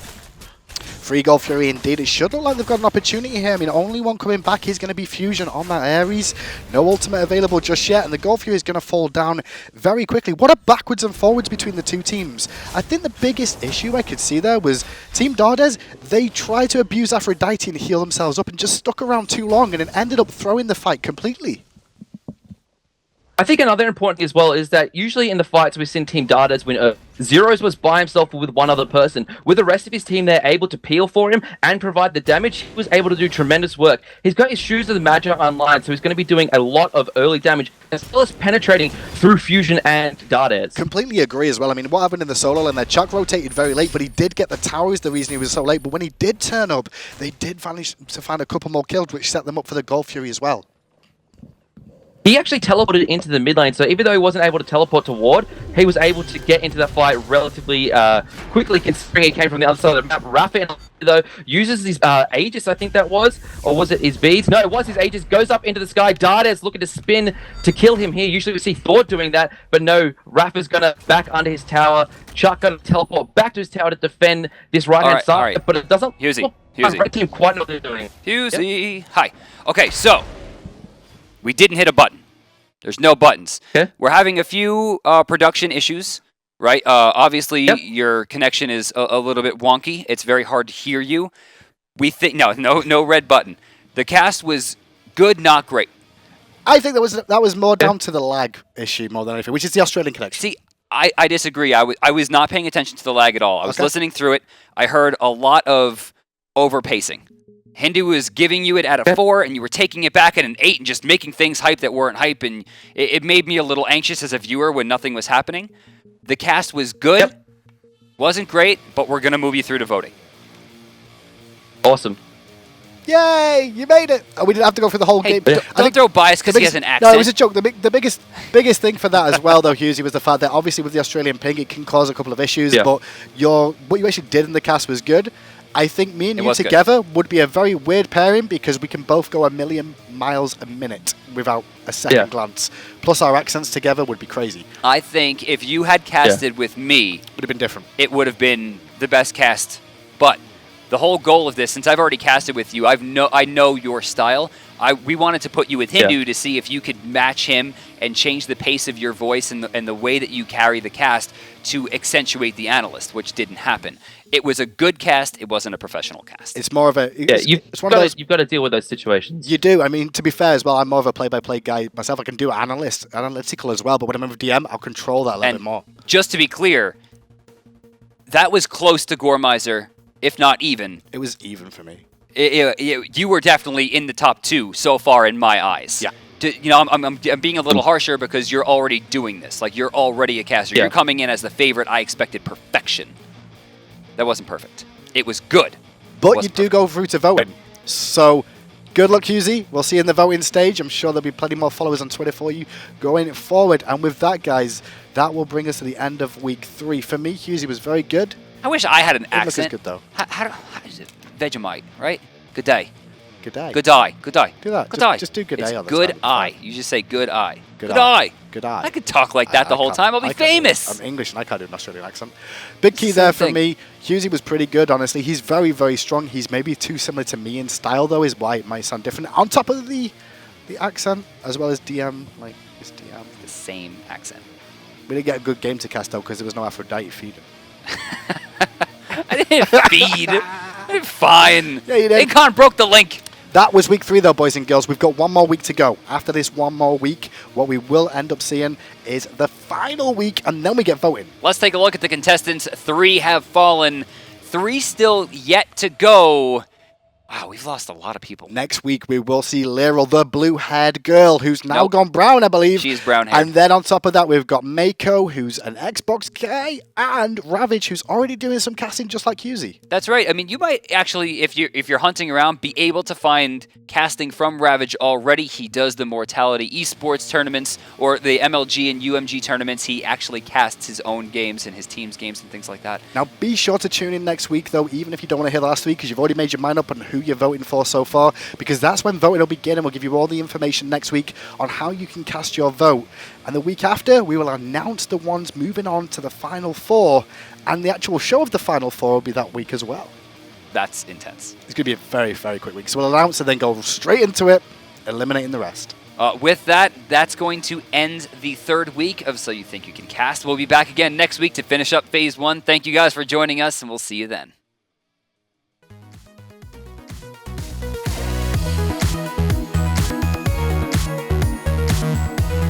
Free goal Fury indeed. It should look like they've got an opportunity here. I mean, only one coming back is going to be Fusion on that Ares. No ultimate available just yet, and the Goal Fury is going to fall down very quickly. What a backwards and forwards between the two teams. I think the biggest issue I could see there was Team Dardes. They tried to abuse Aphrodite and heal themselves up and just stuck around too long, and it ended up throwing the fight completely. I think another important thing as well is that usually in the fights we've seen Team Dardes win. Zeros was by himself with one other person. With the rest of his team, they're able to peel for him and provide the damage. He was able to do tremendous work. He's got his Shoes of the Magi online, so he's going to be doing a lot of early damage, as well as penetrating through Fusion and Dardes. Completely agree as well. I mean, what happened in the solo lane there? Chuck rotated very late, but he did get the tower is the reason he was so late. But when he did turn up, they did manage to find a couple more kills, which set them up for the Goal Fury as well. He actually teleported into the mid lane, so even though he wasn't able to teleport to Ward, he was able to get into the fight relatively quickly, considering he came from the other side of the map. Rafa, though, uses his Aegis, I think that was, or was it his beads? No, it was his Aegis, goes up into the sky. Dardes looking to spin to kill him here. Usually we see Thor doing that, but no, Rafa's gonna back under his tower. Chuck gonna teleport back to his tower to defend this right-hand side, but it doesn't look like Red Team quite know what they're doing. Husey, yep. Hi. Okay, so we didn't hit a button. There's no buttons. Okay. We're having a few production issues, right? Obviously, your connection is a little bit wonky. It's very hard to hear you. We think no red button. The cast was good, not great. I think that was more down to the lag issue more than anything, which is the Australian connection. See, I disagree. I was not paying attention to the lag at all. I was listening through it. I heard a lot of over-pacing. Hindu was giving you it at a 4, and you were taking it back at an 8 and just making things hype that weren't hype, and it made me a little anxious as a viewer when nothing was happening. The cast was good, wasn't great, but we're going to move you through to voting. Awesome. Yay! You made it! Oh, we didn't have to go through the whole game. Don't throw bias because he has an accent. No, it was a joke. The biggest thing for that as well, though, Husey, was the fact that obviously with the Australian ping, it can cause a couple of issues, but what you actually did in the cast was good. I think me and you together would be a very weird pairing because we can both go 1,000,000 miles a minute without a second glance. Plus our accents together would be crazy. I think if you had casted with me, would have been different. It would have been the best cast. But the whole goal of this, since I've already casted with you, I know your style. We wanted to put you with Hindu to see if you could match him and change the pace of your voice and the way that you carry the cast to accentuate the analyst, which didn't happen. It was a good cast. It wasn't a professional cast. It's more of a... You've got to deal with those situations. You do. I mean, to be fair as well, I'm more of a play-by-play guy myself. I can do analytical as well, but when I'm with DM, I'll control that a little bit more. Just to be clear, that was close to Gorer Miser, if not even. It was even for me. You were definitely in the top 2 so far in my eyes. Yeah. I'm being a little harsher because you're already doing this. Like, you're already a caster. You're coming in as the favorite. I expected perfection. That wasn't perfect. It was good. But you do go through to voting. So, good luck, Husey. We'll see you in the voting stage. I'm sure there'll be plenty more followers on Twitter for you going forward. And with that, guys, that will bring us to the end of week 3. For me, Husey was very good. I wish I had an accent. Good, though. How is it? Vegemite, right? Good day. Good day. Good eye. Good eye. Do that. Good eye. Just do good eye on the good time. eye. You just say good eye. Good eye. Good eye. I could talk like that the whole time. I'll be famous. I'm English and I can't do an Australian accent. Big key there for me. Husey was pretty good, honestly. He's very, very strong. He's maybe too similar to me in style, though, is why it might sound different. On top of the accent, as well as DM, like, it's DM. The same accent. We didn't get a good game to cast, though, because there was no Aphrodite feeding. I didn't feed. I did fine. Yeah, you did. Akon broke the link. That was week 3, though, boys and girls. We've got one more week to go. After this one more week, what we will end up seeing is the final week, and then we get voting. Let's take a look at the contestants. 3 have fallen. 3 still yet to go. Wow, we've lost a lot of people. Next week, we will see Lyral, the blue-haired girl, who's now Nope. gone brown, I believe. She is brown-haired. And then on top of that, we've got Mako, who's an Xbox guy, and Ravage, who's already doing some casting just like Husey. That's right. I mean, you might actually, if you're hunting around, be able to find casting from Ravage already. He does the Mortality esports tournaments or the MLG and UMG tournaments. He actually casts his own games and his team's games and things like that. Now, be sure to tune in next week, though, even if you don't want to hear last week, because you've already made your mind up on who you're voting for so far, because that's when voting will begin, and we'll give you all the information next week on how you can cast your vote. And the week after, we will announce the ones moving on to the Final Four, and the actual show of the Final Four will be that week as well. That's intense. It's going to be a very, very quick week. So we'll announce and then go straight into it, eliminating the rest. With that, that's going to end the third week of So You Think You Can Cast. We'll be back again next week to finish up Phase 1. Thank you guys for joining us, and we'll see you then.